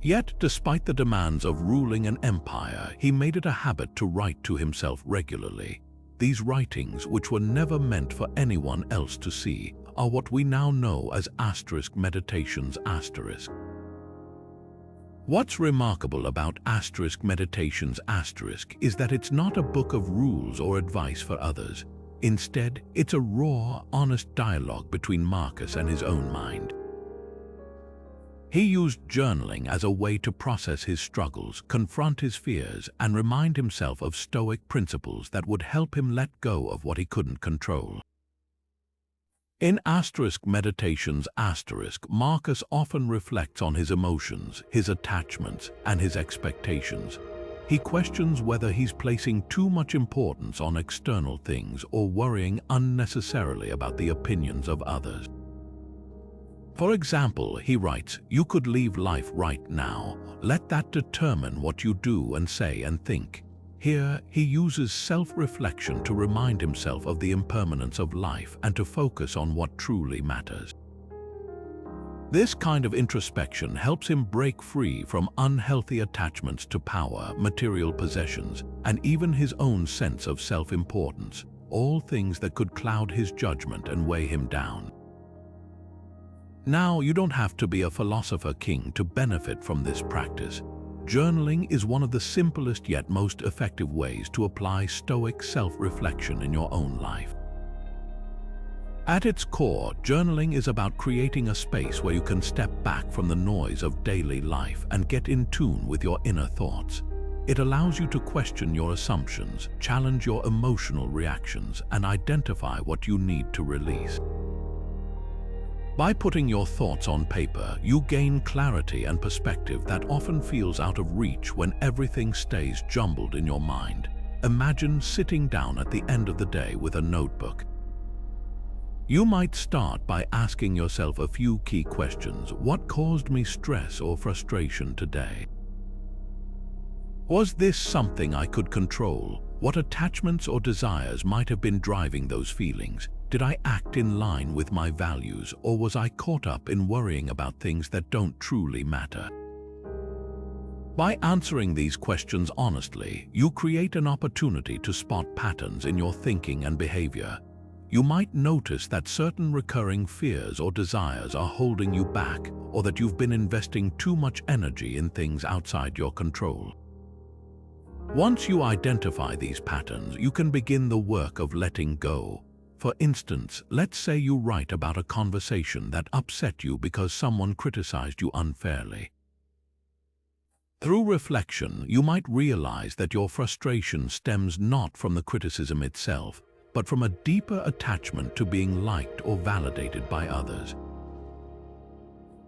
Yet, despite the demands of ruling an empire, he made it a habit to write to himself regularly. These writings, which were never meant for anyone else to see, are what we now know as *meditations*. What's remarkable about Meditations is that it's not a book of rules or advice for others. Instead, it's a raw, honest dialogue between Marcus and his own mind. He used journaling as a way to process his struggles, confront his fears, and remind himself of Stoic principles that would help him let go of what he couldn't control. In Meditations Marcus often reflects on his emotions, his attachments, and his expectations. He questions whether he's placing too much importance on external things or worrying unnecessarily about the opinions of others. For example, he writes, "You could leave life right now. Let that determine what you do and say and think." Here, he uses self-reflection to remind himself of the impermanence of life and to focus on what truly matters. This kind of introspection helps him break free from unhealthy attachments to power, material possessions, and even his own sense of self-importance, all things that could cloud his judgment and weigh him down. Now, you don't have to be a philosopher king to benefit from this practice. Journaling is one of the simplest yet most effective ways to apply Stoic self-reflection in your own life. At its core, journaling is about creating a space where you can step back from the noise of daily life and get in tune with your inner thoughts. It allows you to question your assumptions, challenge your emotional reactions, and identify what you need to release. By putting your thoughts on paper, you gain clarity and perspective that often feels out of reach when everything stays jumbled in your mind. Imagine sitting down at the end of the day with a notebook. You might start by asking yourself a few key questions. What caused me stress or frustration today? Was this something I could control? What attachments or desires might have been driving those feelings? Did I act in line with my values, or was I caught up in worrying about things that don't truly matter? By answering these questions honestly, you create an opportunity to spot patterns in your thinking and behavior. You might notice that certain recurring fears or desires are holding you back, or that you've been investing too much energy in things outside your control. Once you identify these patterns, you can begin the work of letting go. For instance, let's say you write about a conversation that upset you because someone criticized you unfairly. Through reflection, you might realize that your frustration stems not from the criticism itself, but from a deeper attachment to being liked or validated by others.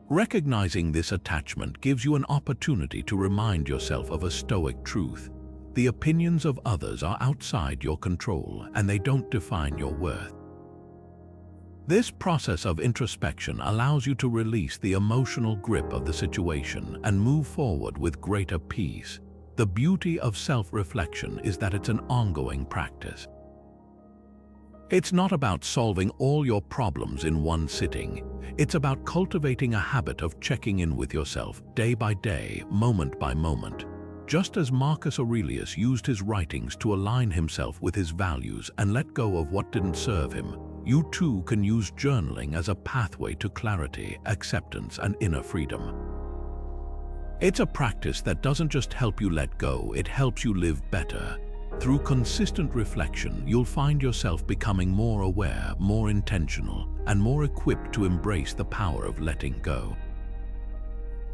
Recognizing this attachment gives you an opportunity to remind yourself of a Stoic truth. The opinions of others are outside your control, and they don't define your worth. This process of introspection allows you to release the emotional grip of the situation and move forward with greater peace. The beauty of self-reflection is that it's an ongoing practice. It's not about solving all your problems in one sitting. It's about cultivating a habit of checking in with yourself day by day, moment by moment. Just as Marcus Aurelius used his writings to align himself with his values and let go of what didn't serve him, you too can use journaling as a pathway to clarity, acceptance, and inner freedom. It's a practice that doesn't just help you let go, it helps you live better. Through consistent reflection, you'll find yourself becoming more aware, more intentional, and more equipped to embrace the power of letting go.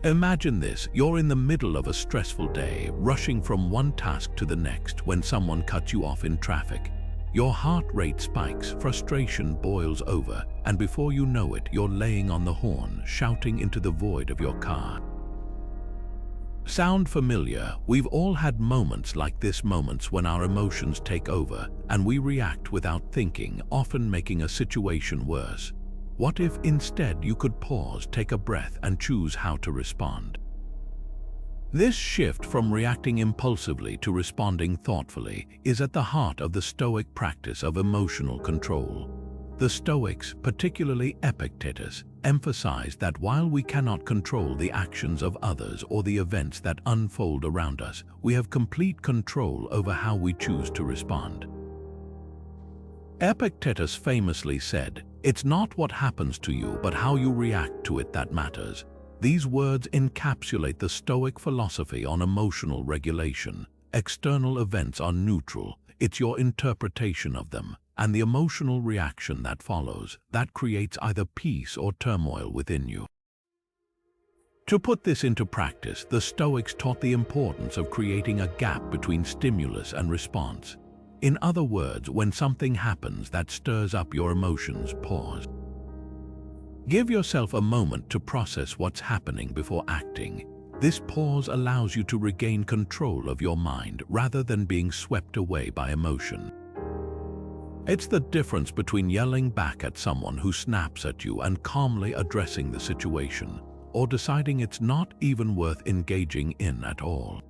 Imagine this: you're in the middle of a stressful day, rushing from one task to the next when someone cuts you off in traffic. Your heart rate spikes, frustration boils over, and before you know it, you're laying on the horn, shouting into the void of your car. Sound familiar? We've all had moments like this, moments when our emotions take over and we react without thinking, often making a situation worse. What if instead you could pause, take a breath, and choose how to respond? This shift from reacting impulsively to responding thoughtfully is at the heart of the Stoic practice of emotional control. The Stoics, particularly Epictetus, emphasized that while we cannot control the actions of others or the events that unfold around us, we have complete control over how we choose to respond. Epictetus famously said, "It's not what happens to you, but how you react to it that matters." These words encapsulate the Stoic philosophy on emotional regulation. External events are neutral, it's your interpretation of them, and the emotional reaction that follows, that creates either peace or turmoil within you. To put this into practice, the Stoics taught the importance of creating a gap between stimulus and response. In other words, when something happens that stirs up your emotions, pause. Give yourself a moment to process what's happening before acting. This pause allows you to regain control of your mind rather than being swept away by emotion. It's the difference between yelling back at someone who snaps at you and calmly addressing the situation, or deciding it's not even worth engaging in at all.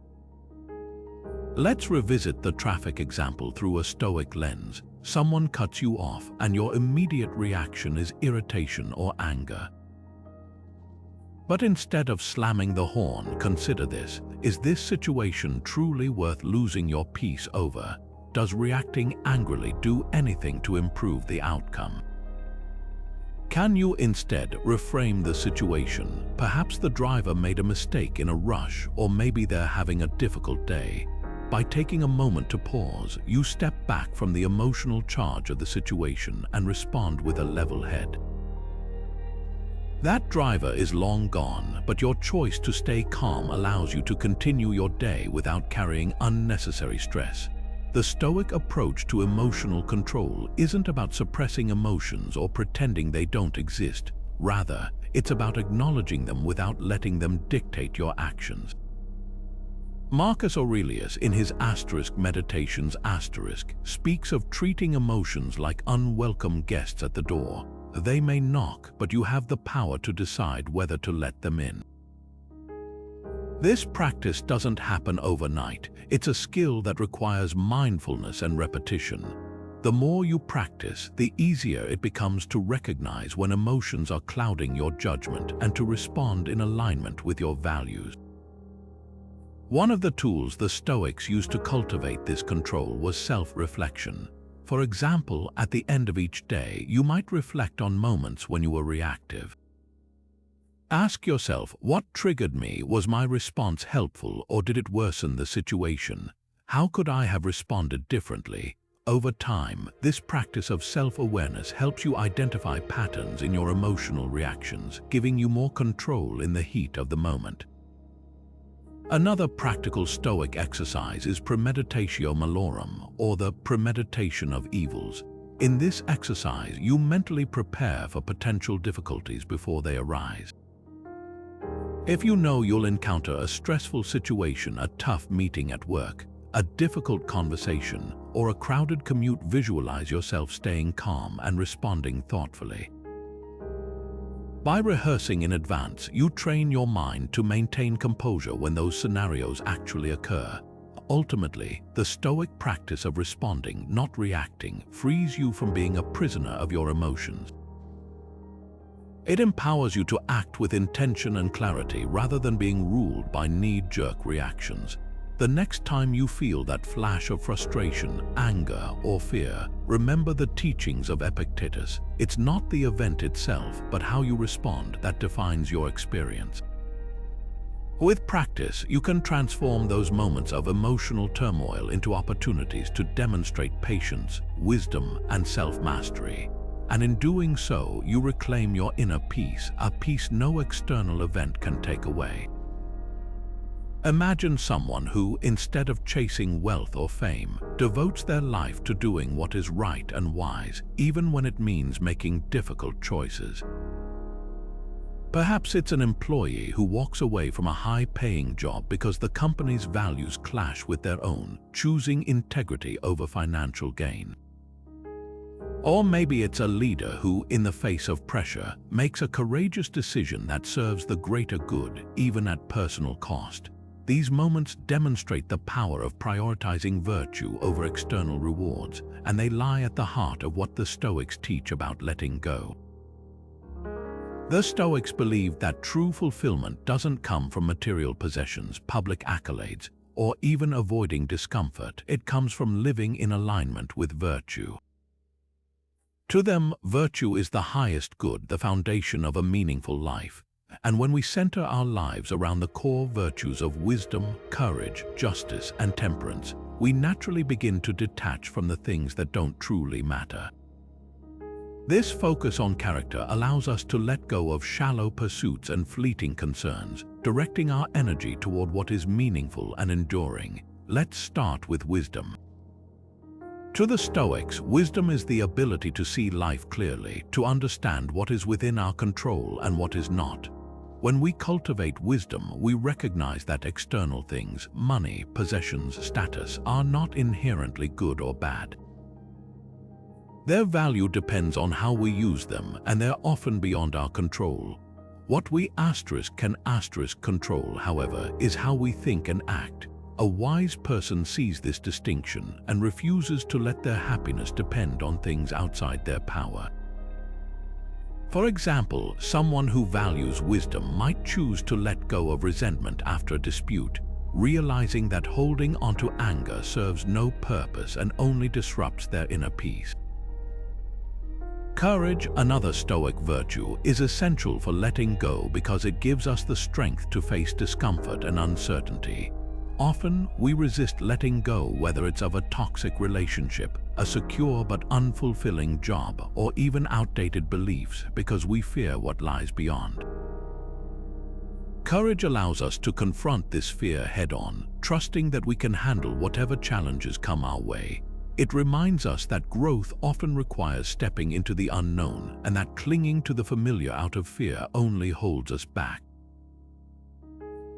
Let's revisit the traffic example through a Stoic lens. Someone cuts you off and your immediate reaction is irritation or anger. But instead of slamming the horn, consider this. Is this situation truly worth losing your peace over? Does reacting angrily do anything to improve the outcome? Can you instead reframe the situation? Perhaps the driver made a mistake in a rush, or maybe they're having a difficult day. By taking a moment to pause, you step back from the emotional charge of the situation and respond with a level head. That driver is long gone, but your choice to stay calm allows you to continue your day without carrying unnecessary stress. The Stoic approach to emotional control isn't about suppressing emotions or pretending they don't exist. Rather, it's about acknowledging them without letting them dictate your actions. Marcus Aurelius, in his Meditations speaks of treating emotions like unwelcome guests at the door. They may knock, but you have the power to decide whether to let them in. This practice doesn't happen overnight. It's a skill that requires mindfulness and repetition. The more you practice, the easier it becomes to recognize when emotions are clouding your judgment and to respond in alignment with your values. One of the tools the Stoics used to cultivate this control was self-reflection. For example, at the end of each day, you might reflect on moments when you were reactive. Ask yourself, what triggered me? Was my response helpful or did it worsen the situation? How could I have responded differently? Over time, this practice of self-awareness helps you identify patterns in your emotional reactions, giving you more control in the heat of the moment. Another practical Stoic exercise is premeditatio malorum, or the premeditation of evils. In this exercise, you mentally prepare for potential difficulties before they arise. If you know you'll encounter a stressful situation, a tough meeting at work, a difficult conversation, or a crowded commute, visualize yourself staying calm and responding thoughtfully. By rehearsing in advance, you train your mind to maintain composure when those scenarios actually occur. Ultimately, the Stoic practice of responding, not reacting, frees you from being a prisoner of your emotions. It empowers you to act with intention and clarity rather than being ruled by knee-jerk reactions. The next time you feel that flash of frustration, anger, or fear, remember the teachings of Epictetus. It's not the event itself, but how you respond that defines your experience. With practice, you can transform those moments of emotional turmoil into opportunities to demonstrate patience, wisdom, and self-mastery. And in doing so, you reclaim your inner peace, a peace no external event can take away. Imagine someone who, instead of chasing wealth or fame, devotes their life to doing what is right and wise, even when it means making difficult choices. Perhaps it's an employee who walks away from a high-paying job because the company's values clash with their own, choosing integrity over financial gain. Or maybe it's a leader who, in the face of pressure, makes a courageous decision that serves the greater good, even at personal cost. These moments demonstrate the power of prioritizing virtue over external rewards, and they lie at the heart of what the Stoics teach about letting go. The Stoics believed that true fulfillment doesn't come from material possessions, public accolades, or even avoiding discomfort. It comes from living in alignment with virtue. To them, virtue is the highest good, the foundation of a meaningful life. and when we center our lives around the core virtues of wisdom, courage, justice, and temperance, we naturally begin to detach from the things that don't truly matter. This focus on character allows us to let go of shallow pursuits and fleeting concerns, directing our energy toward what is meaningful and enduring. Let's start with wisdom. To the Stoics, wisdom is the ability to see life clearly, to understand what is within our control and what is not. When we cultivate wisdom, we recognize that external things, money, possessions, status, are not inherently good or bad. Their value depends on how we use them, and they're often beyond our control. What we can control, however, is how we think and act. A wise person sees this distinction and refuses to let their happiness depend on things outside their power. For example, someone who values wisdom might choose to let go of resentment after a dispute, realizing that holding onto anger serves no purpose and only disrupts their inner peace. Courage, another Stoic virtue, is essential for letting go because it gives us the strength to face discomfort and uncertainty. Often, we resist letting go, whether it's of a toxic relationship, a secure but unfulfilling job, or even outdated beliefs, because we fear what lies beyond. Courage allows us to confront this fear head-on, trusting that we can handle whatever challenges come our way. It reminds us that growth often requires stepping into the unknown, and that clinging to the familiar out of fear only holds us back.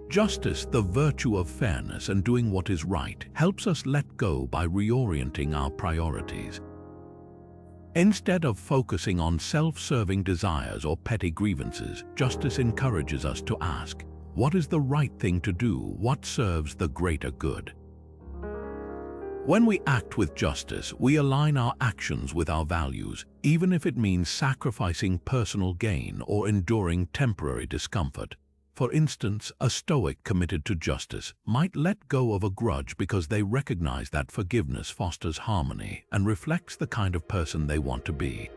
Justice, the virtue of fairness and doing what is right, helps us let go by reorienting our priorities. Instead of focusing on self-serving desires or petty grievances, justice encourages us to ask, what is the right thing to do? What serves the greater good? When we act with justice, we align our actions with our values, even if it means sacrificing personal gain or enduring temporary discomfort. For instance, a Stoic committed to justice might let go of a grudge because they recognize that forgiveness fosters harmony and reflects the kind of person they want to be.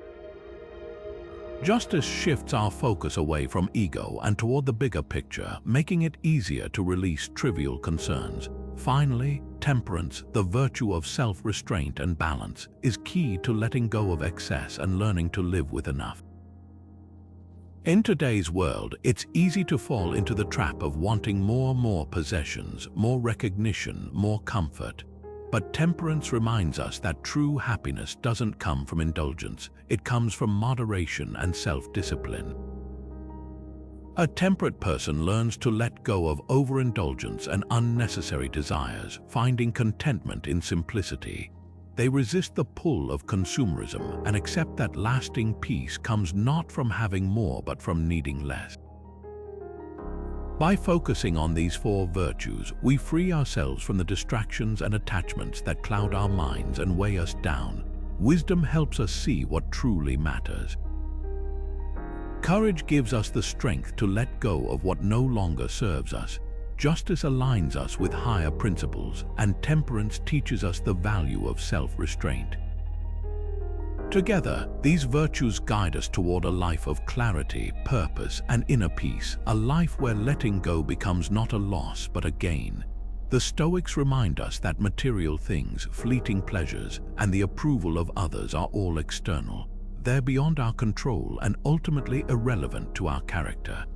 Justice shifts our focus away from ego and toward the bigger picture, making it easier to release trivial concerns. Finally, temperance, the virtue of self-restraint and balance, is key to letting go of excess and learning to live with enough. In today's world, it's easy to fall into the trap of wanting more possessions, more recognition, more comfort. But temperance reminds us that true happiness doesn't come from indulgence, it comes from moderation and self-discipline. A temperate person learns to let go of overindulgence and unnecessary desires, finding contentment in simplicity. They resist the pull of consumerism and accept that lasting peace comes not from having more but from needing less. By focusing on these four virtues, we free ourselves from the distractions and attachments that cloud our minds and weigh us down. Wisdom helps us see what truly matters. Courage gives us the strength to let go of what no longer serves us. Justice aligns us with higher principles, and temperance teaches us the value of self-restraint. Together, these virtues guide us toward a life of clarity, purpose, and inner peace, a life where letting go becomes not a loss but a gain. The Stoics remind us that material things, fleeting pleasures, and the approval of others are all external. They're beyond our control and ultimately irrelevant to our character.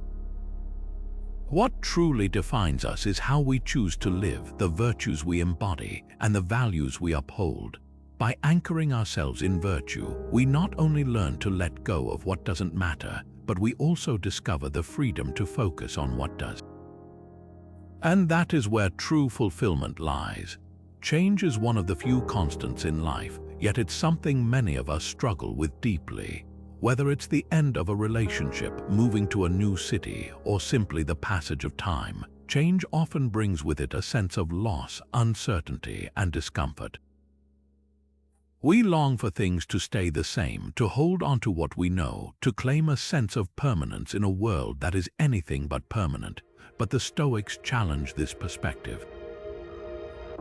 What truly defines us is how we choose to live, the virtues we embody, and the values we uphold. By anchoring ourselves in virtue, we not only learn to let go of what doesn't matter, but we also discover the freedom to focus on what does. And that is where true fulfillment lies. Change is one of the few constants in life, yet it's something many of us struggle with deeply. Whether it's the end of a relationship, moving to a new city, or simply the passage of time, change often brings with it a sense of loss, uncertainty, and discomfort. We long for things to stay the same, to hold on to what we know, to claim a sense of permanence in a world that is anything but permanent. But the Stoics challenge this perspective.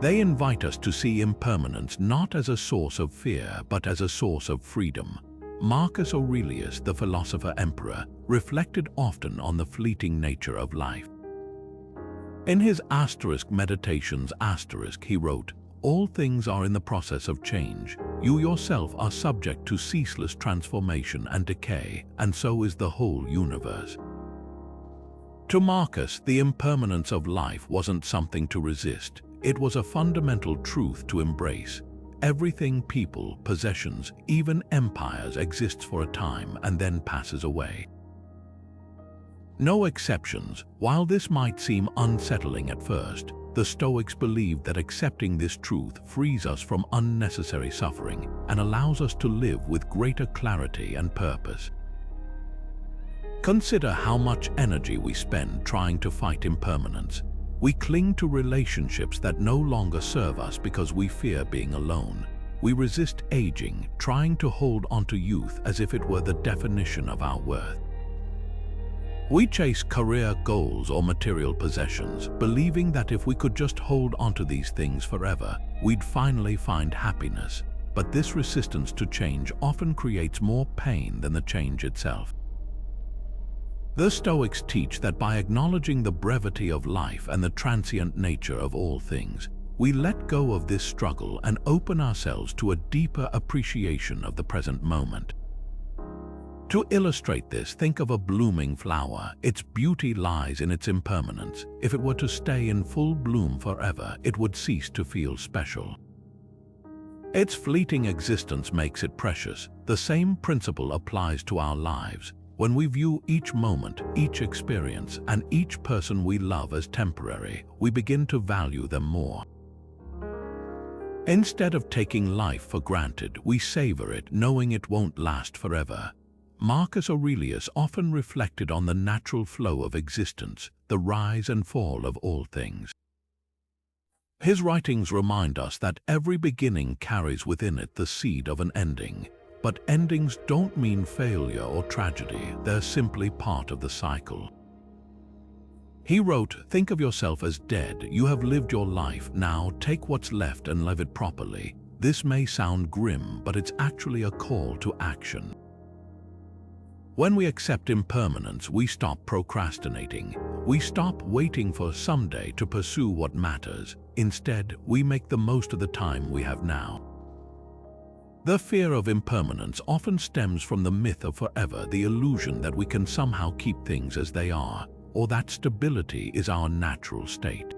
They invite us to see impermanence not as a source of fear, but as a source of freedom. Marcus Aurelius, the philosopher-emperor, reflected often on the fleeting nature of life. In his Meditations he wrote, "All things are in the process of change. You yourself are subject to ceaseless transformation and decay, and so is the whole universe." To Marcus, the impermanence of life wasn't something to resist. It was a fundamental truth to embrace. Everything, people, possessions, even empires, exists for a time and then passes away. No exceptions. While this might seem unsettling at first, the Stoics believed that accepting this truth frees us from unnecessary suffering and allows us to live with greater clarity and purpose. Consider how much energy we spend trying to fight impermanence. We cling to relationships that no longer serve us because we fear being alone. We resist aging, trying to hold onto youth as if it were the definition of our worth. We chase career goals or material possessions, believing that if we could just hold onto these things forever, we'd finally find happiness. But this resistance to change often creates more pain than the change itself. The Stoics teach that by acknowledging the brevity of life and the transient nature of all things, we let go of this struggle and open ourselves to a deeper appreciation of the present moment. To illustrate this, think of a blooming flower. Its beauty lies in its impermanence. If it were to stay in full bloom forever, it would cease to feel special. Its fleeting existence makes it precious. The same principle applies to our lives. When we view each moment, each experience, and each person we love as temporary, we begin to value them more. Instead of taking life for granted, we savor it, knowing it won't last forever. Marcus Aurelius often reflected on the natural flow of existence, the rise and fall of all things. His writings remind us that every beginning carries within it the seed of an ending. But endings don't mean failure or tragedy, they're simply part of the cycle. He wrote, "Think of yourself as dead. You have lived your life. Now take what's left and live it properly." This may sound grim, but it's actually a call to action. When we accept impermanence, we stop procrastinating. We stop waiting for someday to pursue what matters. Instead, we make the most of the time we have now. The fear of impermanence often stems from the myth of forever, the illusion that we can somehow keep things as they are, or that stability is our natural state.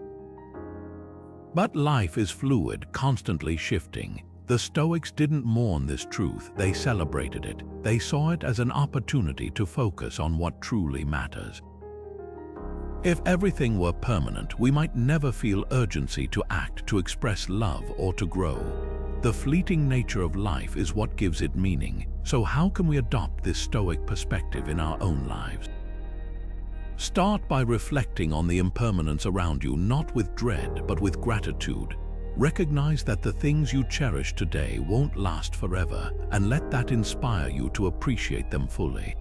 But life is fluid, constantly shifting. The Stoics didn't mourn this truth, they celebrated it. They saw it as an opportunity to focus on what truly matters. If everything were permanent, we might never feel urgency to act, to express love, or to grow. The fleeting nature of life is what gives it meaning. So how can we adopt this Stoic perspective in our own lives? Start by reflecting on the impermanence around you, not with dread, but with gratitude. Recognize that the things you cherish today won't last forever, and let that inspire you to appreciate them fully.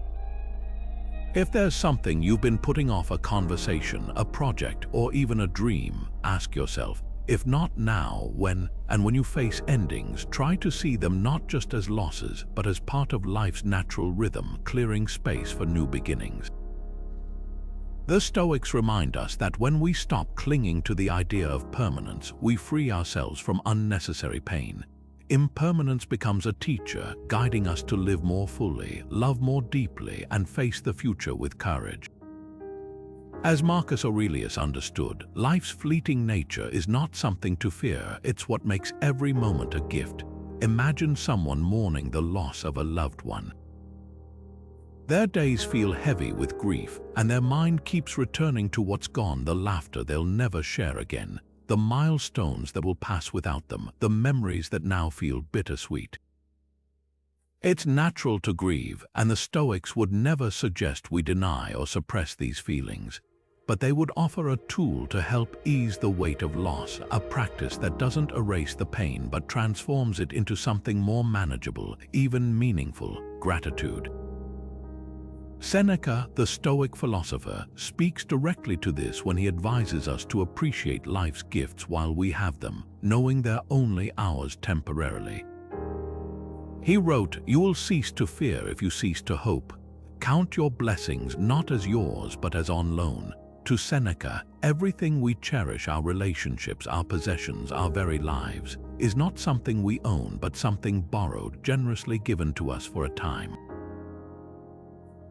If there's something you've been putting off, a conversation, a project, or even a dream, ask yourself, if not now, when? And when you face endings, try to see them not just as losses, but as part of life's natural rhythm, clearing space for new beginnings. The Stoics remind us that when we stop clinging to the idea of permanence, we free ourselves from unnecessary pain. Impermanence becomes a teacher, guiding us to live more fully, love more deeply, and face the future with courage. As Marcus Aurelius understood, life's fleeting nature is not something to fear, it's what makes every moment a gift. Imagine someone mourning the loss of a loved one. Their days feel heavy with grief, and their mind keeps returning to what's gone, the laughter they'll never share again, the milestones that will pass without them, the memories that now feel bittersweet. It's natural to grieve, and the Stoics would never suggest we deny or suppress these feelings. But they would offer a tool to help ease the weight of loss, a practice that doesn't erase the pain but transforms it into something more manageable, even meaningful: gratitude. Seneca, the Stoic philosopher, speaks directly to this when he advises us to appreciate life's gifts while we have them, knowing they're only ours temporarily. He wrote, "You will cease to fear if you cease to hope. Count your blessings not as yours but as on loan." To Seneca, everything we cherish, our relationships, our possessions, our very lives, is not something we own but something borrowed, generously given to us for a time.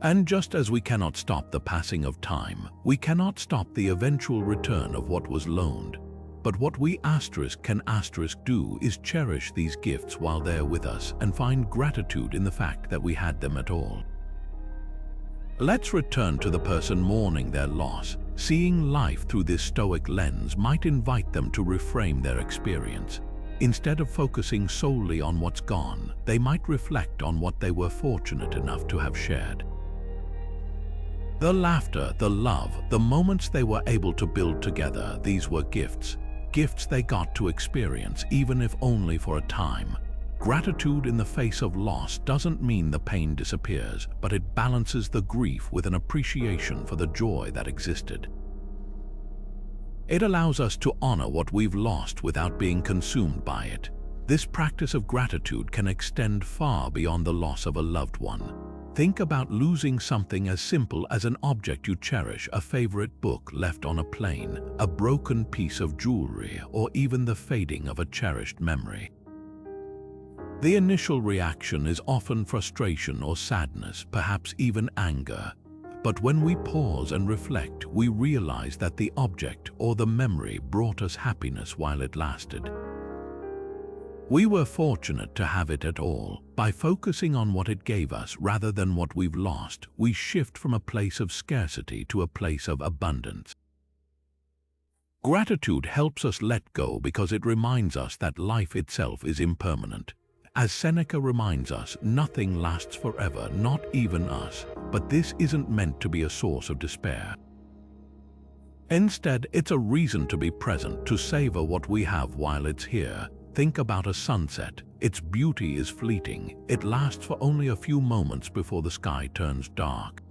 And just as we cannot stop the passing of time, we cannot stop the eventual return of what was loaned. But what we can do is cherish these gifts while they're with us and find gratitude in the fact that we had them at all. Let's return to the person mourning their loss. Seeing life through this Stoic lens might invite them to reframe their experience. Instead of focusing solely on what's gone, they might reflect on what they were fortunate enough to have shared. The laughter, the love, the moments they were able to build together, these were gifts. Gifts they got to experience, even if only for a time. Gratitude in the face of loss doesn't mean the pain disappears, but it balances the grief with an appreciation for the joy that existed. It allows us to honor what we've lost without being consumed by it. This practice of gratitude can extend far beyond the loss of a loved one. Think about losing something as simple as an object you cherish, a favorite book left on a plane, a broken piece of jewelry, or even the fading of a cherished memory. The initial reaction is often frustration or sadness, perhaps even anger. But when we pause and reflect, we realize that the object or the memory brought us happiness while it lasted. We were fortunate to have it at all. By focusing on what it gave us rather than what we've lost, we shift from a place of scarcity to a place of abundance. Gratitude helps us let go because it reminds us that life itself is impermanent. As Seneca reminds us, nothing lasts forever, not even us, but this isn't meant to be a source of despair. Instead, it's a reason to be present, to savor what we have while it's here. Think about a sunset. Its beauty is fleeting. It lasts for only a few moments before the sky turns dark.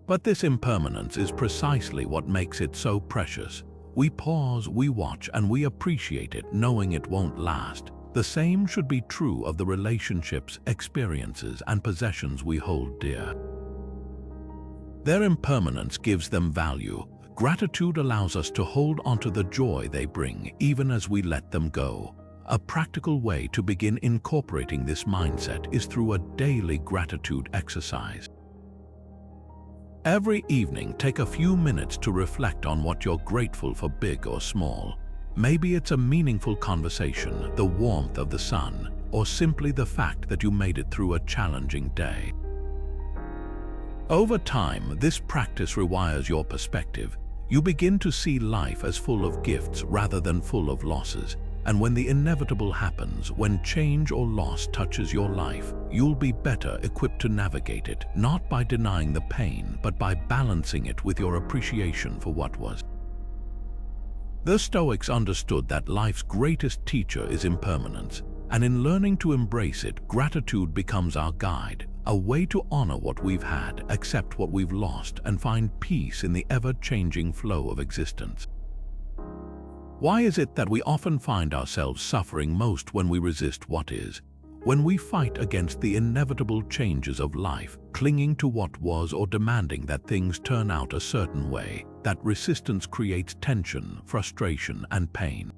But this impermanence is precisely what makes it so precious. We pause, we watch, and we appreciate it, knowing it won't last. The same should be true of the relationships, experiences, and possessions we hold dear. Their impermanence gives them value. Gratitude allows us to hold onto the joy they bring, even as we let them go. A practical way to begin incorporating this mindset is through a daily gratitude exercise. Every evening, take a few minutes to reflect on what you're grateful for, big or small. Maybe it's a meaningful conversation, the warmth of the sun, or simply the fact that you made it through a challenging day. Over time, this practice rewires your perspective. You begin to see life as full of gifts rather than full of losses. And when the inevitable happens, when change or loss touches your life, you'll be better equipped to navigate it, not by denying the pain, but by balancing it with your appreciation for what was. The Stoics understood that life's greatest teacher is impermanence, and in learning to embrace it, gratitude becomes our guide, a way to honor what we've had, accept what we've lost, and find peace in the ever-changing flow of existence. Why is it that we often find ourselves suffering most when we resist what is? When we fight against the inevitable changes of life, clinging to what was or demanding that things turn out a certain way, that resistance creates tension, frustration, and pain.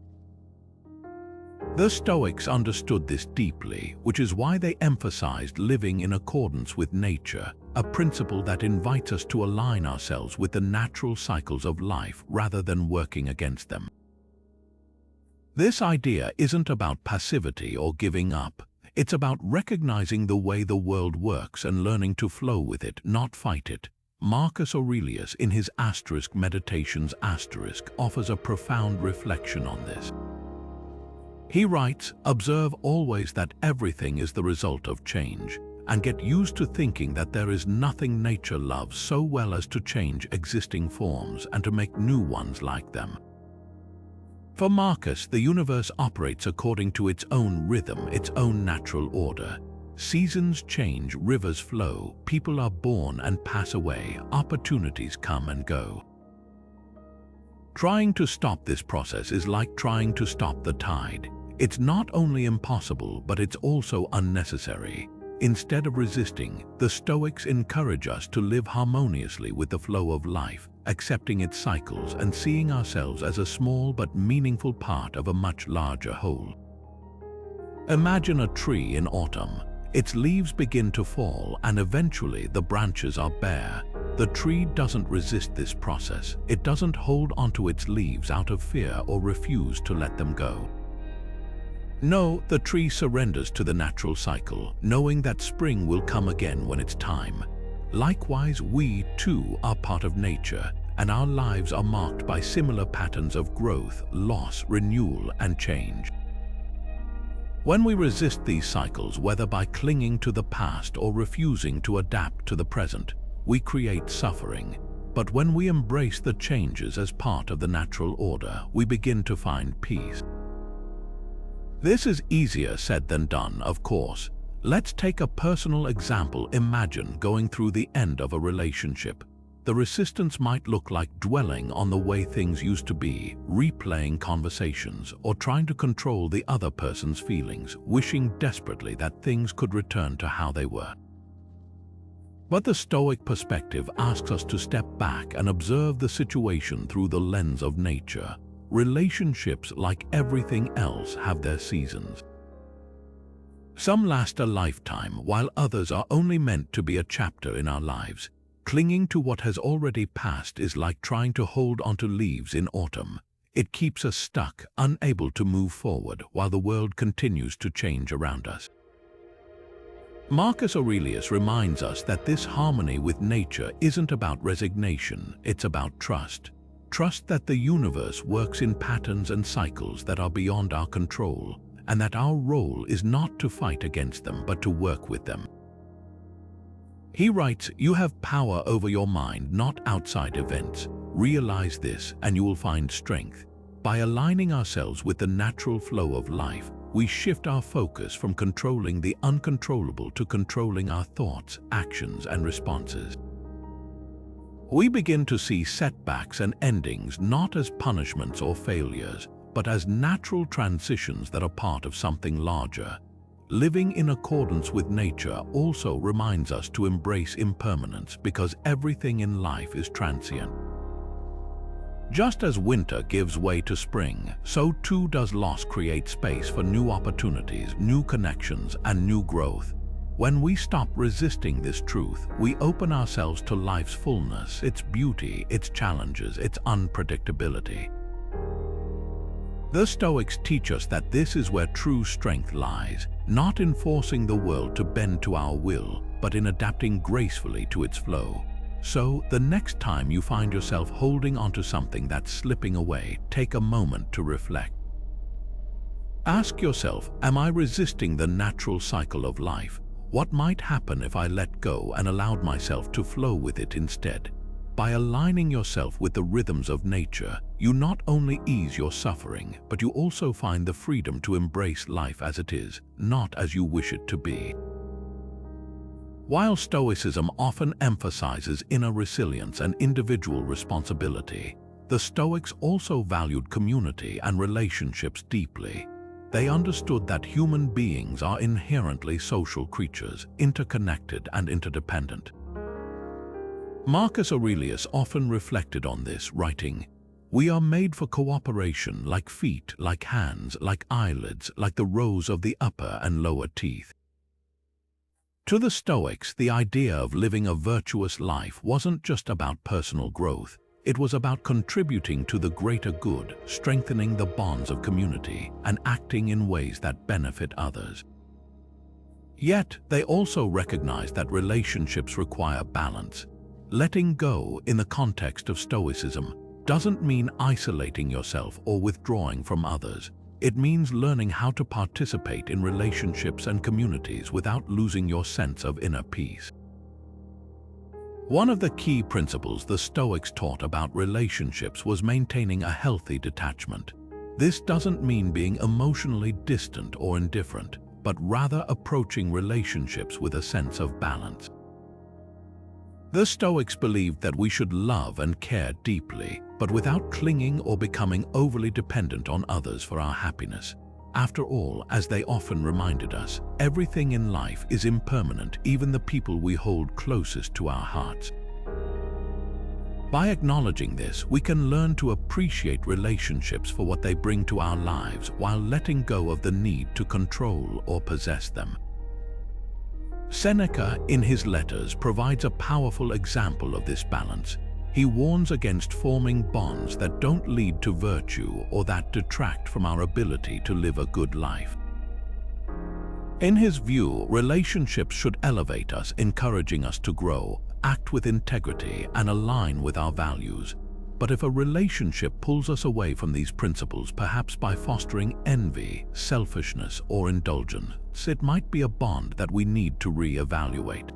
The Stoics understood this deeply, which is why they emphasized living in accordance with nature, a principle that invites us to align ourselves with the natural cycles of life rather than working against them. This idea isn't about passivity or giving up. It's about recognizing the way the world works and learning to flow with it, not fight it. Marcus Aurelius, in his Meditations offers a profound reflection on this. He writes, "Observe always that everything is the result of change, and get used to thinking that there is nothing nature loves so well as to change existing forms and to make new ones like them." For Marcus, the universe operates according to its own rhythm, its own natural order. Seasons change, rivers flow, people are born and pass away, opportunities come and go. Trying to stop this process is like trying to stop the tide. It's not only impossible, but it's also unnecessary. Instead of resisting, the Stoics encourage us to live harmoniously with the flow of life, accepting its cycles and seeing ourselves as a small but meaningful part of a much larger whole. Imagine a tree in autumn. Its leaves begin to fall and eventually the branches are bare. The tree doesn't resist this process. It doesn't hold onto its leaves out of fear or refuse to let them go. No, the tree surrenders to the natural cycle, knowing that spring will come again when it's time. Likewise, we too are part of nature, and our lives are marked by similar patterns of growth, loss, renewal, and change. When we resist these cycles, whether by clinging to the past or refusing to adapt to the present, we create suffering. But when we embrace the changes as part of the natural order, we begin to find peace. This is easier said than done, of course. Let's take a personal example. Imagine going through the end of a relationship. The resistance might look like dwelling on the way things used to be, replaying conversations, or trying to control the other person's feelings, wishing desperately that things could return to how they were. But the Stoic perspective asks us to step back and observe the situation through the lens of nature. Relationships, like everything else, have their seasons. Some last a lifetime, while others are only meant to be a chapter in our lives. Clinging to what has already passed is like trying to hold onto leaves in autumn. It keeps us stuck, unable to move forward while the world continues to change around us. Marcus Aurelius reminds us that this harmony with nature isn't about resignation, it's about trust. Trust that the universe works in patterns and cycles that are beyond our control, and that our role is not to fight against them but to work with them. He writes, "You have power over your mind, not outside events. Realize this and you will find strength." By aligning ourselves with the natural flow of life, we shift our focus from controlling the uncontrollable to controlling our thoughts, actions, and responses. We begin to see setbacks and endings not as punishments or failures, but as natural transitions that are part of something larger. Living in accordance with nature also reminds us to embrace impermanence, because everything in life is transient. Just as winter gives way to spring, so too does loss create space for new opportunities, new connections, and new growth. When we stop resisting this truth, we open ourselves to life's fullness, its beauty, its challenges, its unpredictability. The Stoics teach us that this is where true strength lies, not in forcing the world to bend to our will, but in adapting gracefully to its flow. So, the next time you find yourself holding onto something that's slipping away, take a moment to reflect. Ask yourself, am I resisting the natural cycle of life? What might happen if I let go and allowed myself to flow with it instead? By aligning yourself with the rhythms of nature, you not only ease your suffering, but you also find the freedom to embrace life as it is, not as you wish it to be. While Stoicism often emphasizes inner resilience and individual responsibility, the Stoics also valued community and relationships deeply. They understood that human beings are inherently social creatures, interconnected and interdependent. Marcus Aurelius often reflected on this, writing, "We are made for cooperation, like feet, like hands, like eyelids, like the rows of the upper and lower teeth." To the Stoics, the idea of living a virtuous life wasn't just about personal growth. It was about contributing to the greater good, strengthening the bonds of community, and acting in ways that benefit others. Yet, they also recognized that relationships require balance. Letting go, in the context of Stoicism, doesn't mean isolating yourself or withdrawing from others. It means learning how to participate in relationships and communities without losing your sense of inner peace. One of the key principles the Stoics taught about relationships was maintaining a healthy detachment. This doesn't mean being emotionally distant or indifferent, but rather approaching relationships with a sense of balance. The Stoics believed that we should love and care deeply, but without clinging or becoming overly dependent on others for our happiness. After all, as they often reminded us, everything in life is impermanent, even the people we hold closest to our hearts. By acknowledging this, we can learn to appreciate relationships for what they bring to our lives while letting go of the need to control or possess them. Seneca, in his letters, provides a powerful example of this balance. He warns against forming bonds that don't lead to virtue or that detract from our ability to live a good life. In his view, relationships should elevate us, encouraging us to grow, act with integrity, and align with our values. But if a relationship pulls us away from these principles, perhaps by fostering envy, selfishness, or indulgence, it might be a bond that we need to re-evaluate.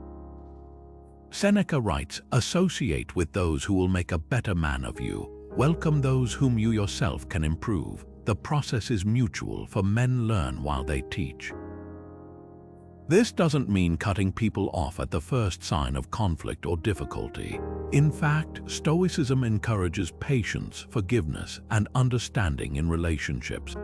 Seneca writes, "Associate with those who will make a better man of you. Welcome those whom you yourself can improve. The process is mutual, for men learn while they teach." This doesn't mean cutting people off at the first sign of conflict or difficulty. In fact, Stoicism encourages patience, forgiveness, and understanding in relationships.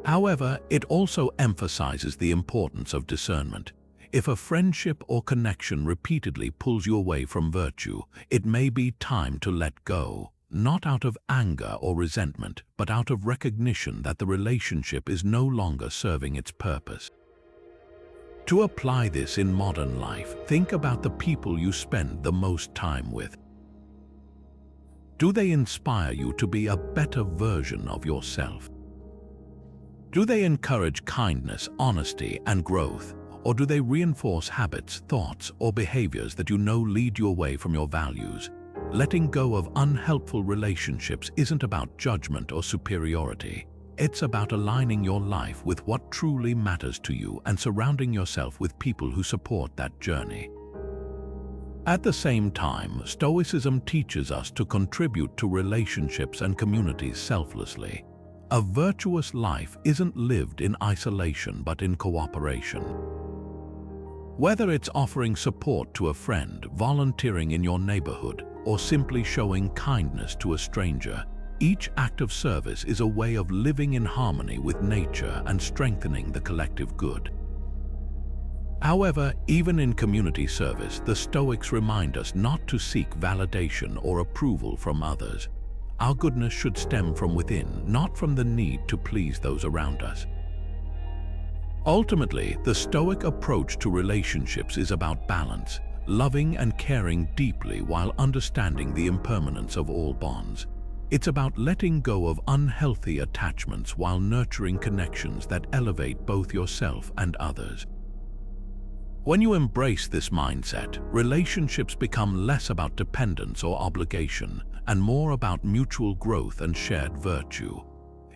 However, it also emphasizes the importance of discernment. If a friendship or connection repeatedly pulls you away from virtue, it may be time to let go, not out of anger or resentment, but out of recognition that the relationship is no longer serving its purpose. To apply this in modern life, think about the people you spend the most time with. Do they inspire you to be a better version of yourself? Do they encourage kindness, honesty, and growth? Or do they reinforce habits, thoughts, or behaviors that you know lead you away from your values? Letting go of unhelpful relationships isn't about judgment or superiority. It's about aligning your life with what truly matters to you and surrounding yourself with people who support that journey. At the same time, Stoicism teaches us to contribute to relationships and communities selflessly. A virtuous life isn't lived in isolation but in cooperation. Whether it's offering support to a friend, volunteering in your neighborhood, or simply showing kindness to a stranger, each act of service is a way of living in harmony with nature and strengthening the collective good. However, even in community service, the Stoics remind us not to seek validation or approval from others. Our goodness should stem from within, not from the need to please those around us. Ultimately, the Stoic approach to relationships is about balance, loving and caring deeply while understanding the impermanence of all bonds. It's about letting go of unhealthy attachments while nurturing connections that elevate both yourself and others. When you embrace this mindset, relationships become less about dependence or obligation and more about mutual growth and shared virtue.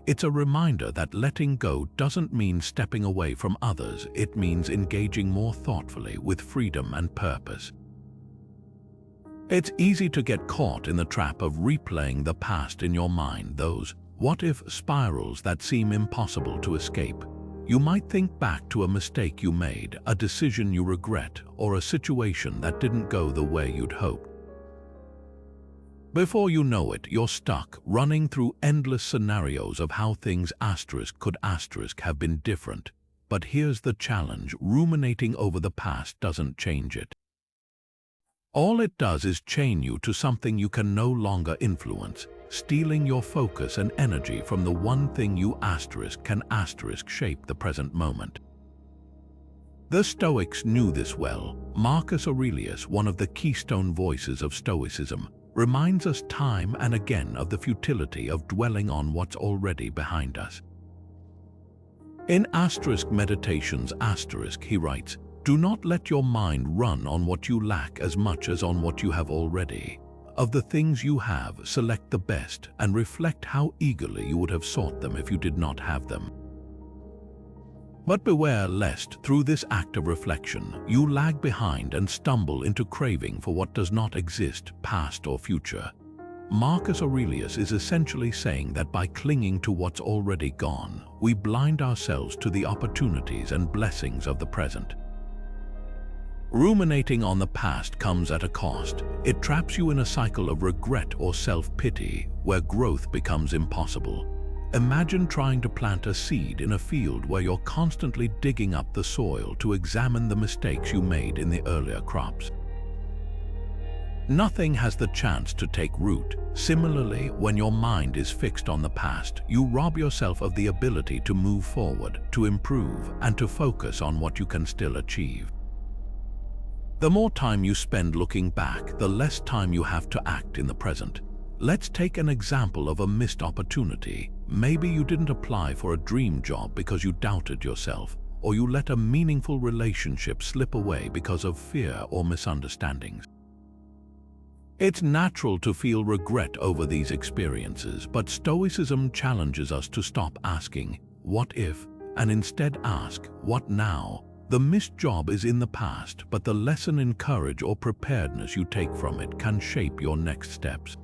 It's a reminder that letting go doesn't mean stepping away from others, it means engaging more thoughtfully with freedom and purpose. It's easy to get caught in the trap of replaying the past in your mind, those what-if spirals that seem impossible to escape. You might think back to a mistake you made, a decision you regret, or a situation that didn't go the way you'd hoped. Before you know it, you're stuck, running through endless scenarios of how things could have been different. But here's the challenge: ruminating over the past doesn't change it. All it does is chain you to something you can no longer influence, stealing your focus and energy from the one thing you can shape the present moment. The Stoics knew this well. Marcus Aurelius, one of the keystone voices of Stoicism, reminds us time and again of the futility of dwelling on what's already behind us. In Meditations, he writes, "Do not let your mind run on what you lack as much as on what you have already. Of the things you have, select the best and reflect how eagerly you would have sought them if you did not have them. But beware lest, through this act of reflection, you lag behind and stumble into craving for what does not exist, past or future." Marcus Aurelius is essentially saying that by clinging to what's already gone, we blind ourselves to the opportunities and blessings of the present. Ruminating on the past comes at a cost. It traps you in a cycle of regret or self-pity, where growth becomes impossible. Imagine trying to plant a seed in a field where you're constantly digging up the soil to examine the mistakes you made in the earlier crops. Nothing has the chance to take root. Similarly, when your mind is fixed on the past, you rob yourself of the ability to move forward, to improve, and to focus on what you can still achieve. The more time you spend looking back, the less time you have to act in the present. Let's take an example of a missed opportunity. Maybe you didn't apply for a dream job because you doubted yourself, or you let a meaningful relationship slip away because of fear or misunderstandings. It's natural to feel regret over these experiences, but Stoicism challenges us to stop asking, "What if?" and instead ask, "What now?" The missed job is in the past, but the lesson in courage or preparedness you take from it can shape your next steps.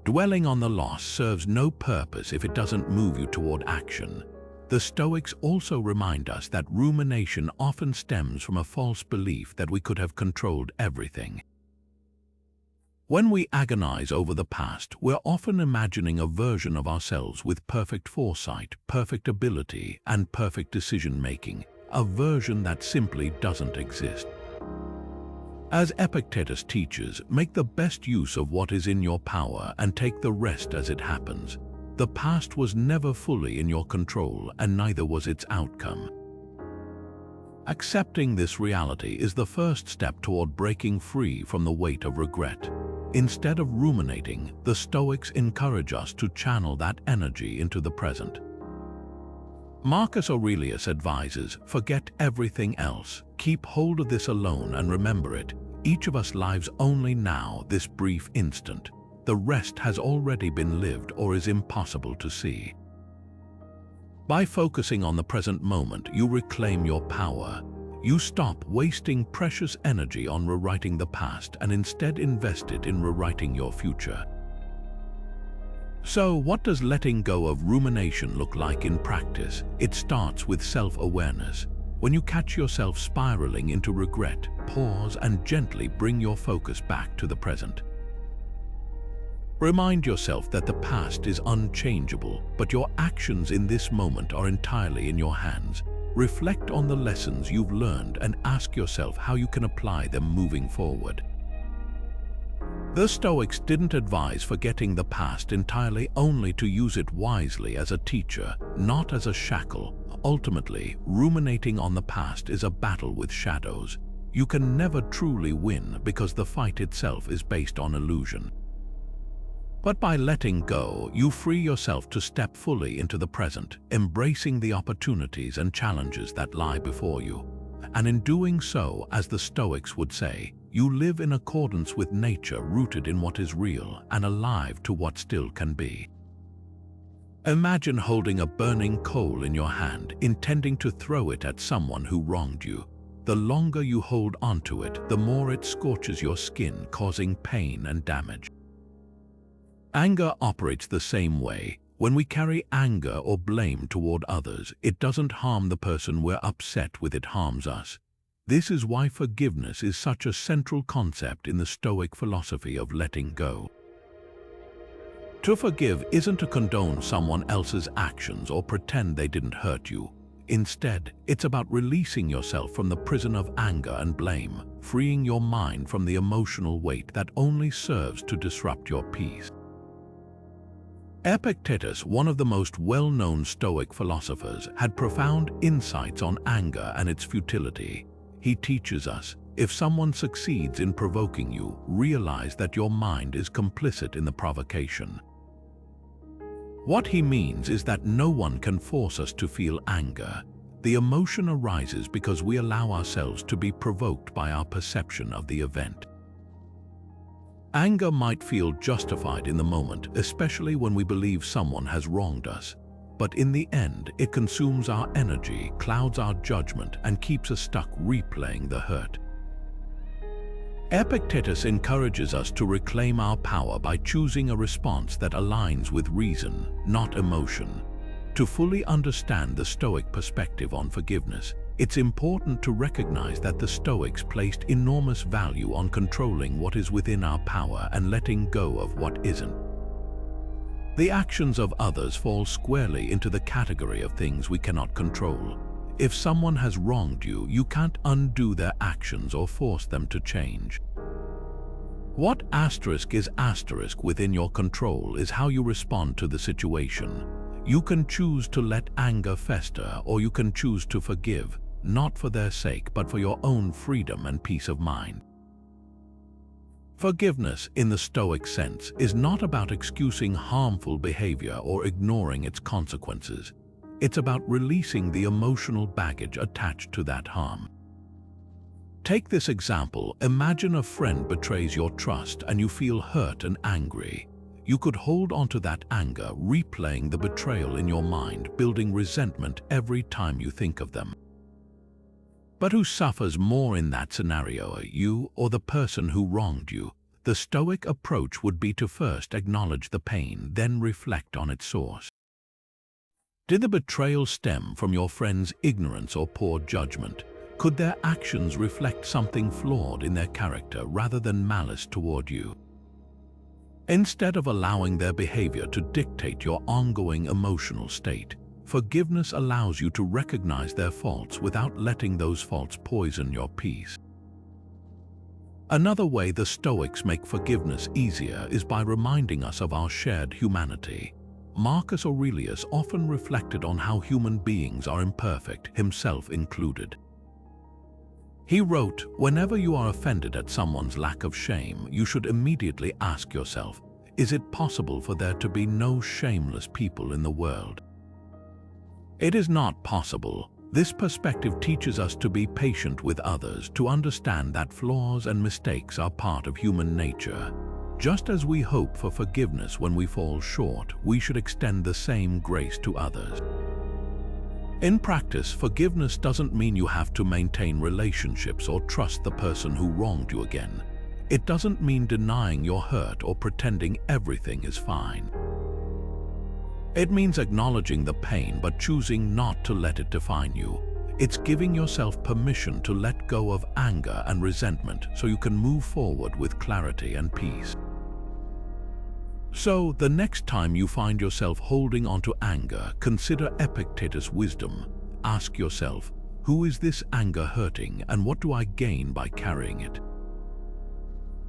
Dwelling on the loss serves no purpose if it doesn't move you toward action. The Stoics also remind us that rumination often stems from a false belief that we could have controlled everything. When we agonize over the past, we're often imagining a version of ourselves with perfect foresight, perfect ability, and perfect decision-making, a version that simply doesn't exist. As Epictetus teaches, make the best use of what is in your power and take the rest as it happens. The past was never fully in your control, and neither was its outcome. Accepting this reality is the first step toward breaking free from the weight of regret. Instead of ruminating, the Stoics encourage us to channel that energy into the present. Marcus Aurelius advises, "Forget everything else. Keep hold of this alone and remember it. Each of us lives only now, this brief instant. The rest has already been lived or is impossible to see." By focusing on the present moment, you reclaim your power. You stop wasting precious energy on rewriting the past and instead invest it in rewriting your future. So, what does letting go of rumination look like in practice? It starts with self-awareness. When you catch yourself spiraling into regret, pause and gently bring your focus back to the present. Remind yourself that the past is unchangeable, but your actions in this moment are entirely in your hands. Reflect on the lessons you've learned and ask yourself how you can apply them moving forward. The Stoics didn't advise forgetting the past entirely, only to use it wisely as a teacher, not as a shackle. Ultimately, ruminating on the past is a battle with shadows. You can never truly win because the fight itself is based on illusion. But by letting go, you free yourself to step fully into the present, embracing the opportunities and challenges that lie before you. And in doing so, as the Stoics would say, you live in accordance with nature, rooted in what is real and alive to what still can be. Imagine holding a burning coal in your hand, intending to throw it at someone who wronged you. The longer you hold onto it, the more it scorches your skin, causing pain and damage. Anger operates the same way. When we carry anger or blame toward others, it doesn't harm the person we're upset with, it harms us. This is why forgiveness is such a central concept in the Stoic philosophy of letting go. To forgive isn't to condone someone else's actions or pretend they didn't hurt you. Instead, it's about releasing yourself from the prison of anger and blame, freeing your mind from the emotional weight that only serves to disrupt your peace. Epictetus, one of the most well-known Stoic philosophers, had profound insights on anger and its futility. He teaches us, if someone succeeds in provoking you, realize that your mind is complicit in the provocation. What he means is that no one can force us to feel anger. The emotion arises because we allow ourselves to be provoked by our perception of the event. Anger might feel justified in the moment, especially when we believe someone has wronged us. But in the end, it consumes our energy, clouds our judgment, and keeps us stuck replaying the hurt. Epictetus encourages us to reclaim our power by choosing a response that aligns with reason, not emotion. To fully understand the Stoic perspective on forgiveness, it's important to recognize that the Stoics placed enormous value on controlling what is within our power and letting go of what isn't. The actions of others fall squarely into the category of things we cannot control. If someone has wronged you, you can't undo their actions or force them to change. What is within your control is how you respond to the situation. You can choose to let anger fester, or you can choose to forgive, not for their sake, but for your own freedom and peace of mind. Forgiveness, in the Stoic sense, is not about excusing harmful behavior or ignoring its consequences. It's about releasing the emotional baggage attached to that harm. Take this example. Imagine a friend betrays your trust and you feel hurt and angry. You could hold onto that anger, replaying the betrayal in your mind, building resentment every time you think of them. But who suffers more in that scenario, you or the person who wronged you? The Stoic approach would be to first acknowledge the pain, then reflect on its source. Did the betrayal stem from your friend's ignorance or poor judgment? Could their actions reflect something flawed in their character rather than malice toward you? Instead of allowing their behavior to dictate your ongoing emotional state, forgiveness allows you to recognize their faults without letting those faults poison your peace. Another way the Stoics make forgiveness easier is by reminding us of our shared humanity. Marcus Aurelius often reflected on how human beings are imperfect, himself included. He wrote, "Whenever you are offended at someone's lack of shame, you should immediately ask yourself, is it possible for there to be no shameless people in the world?" It is not possible. This perspective teaches us to be patient with others, to understand that flaws and mistakes are part of human nature. Just as we hope for forgiveness when we fall short, we should extend the same grace to others. In practice, forgiveness doesn't mean you have to maintain relationships or trust the person who wronged you again. It doesn't mean denying your hurt or pretending everything is fine. It means acknowledging the pain but choosing not to let it define you. It's giving yourself permission to let go of anger and resentment so you can move forward with clarity and peace. So, the next time you find yourself holding onto anger, consider Epictetus' wisdom. Ask yourself, who is this anger hurting and what do I gain by carrying it?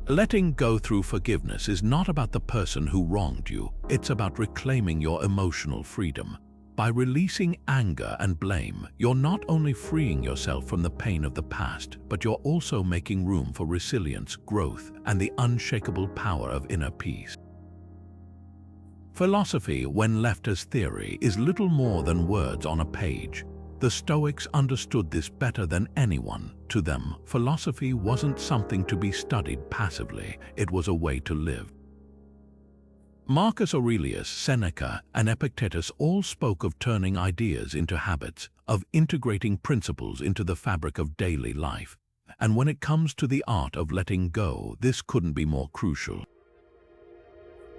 Letting go through forgiveness is not about the person who wronged you, it's about reclaiming your emotional freedom. By releasing anger and blame, you're not only freeing yourself from the pain of the past, but you're also making room for resilience, growth, and the unshakable power of inner peace. Philosophy, when left as theory, is little more than words on a page. The Stoics understood this better than anyone. To them, philosophy wasn't something to be studied passively, it was a way to live. Marcus Aurelius, Seneca, and Epictetus all spoke of turning ideas into habits, of integrating principles into the fabric of daily life. And when it comes to the art of letting go, this couldn't be more crucial.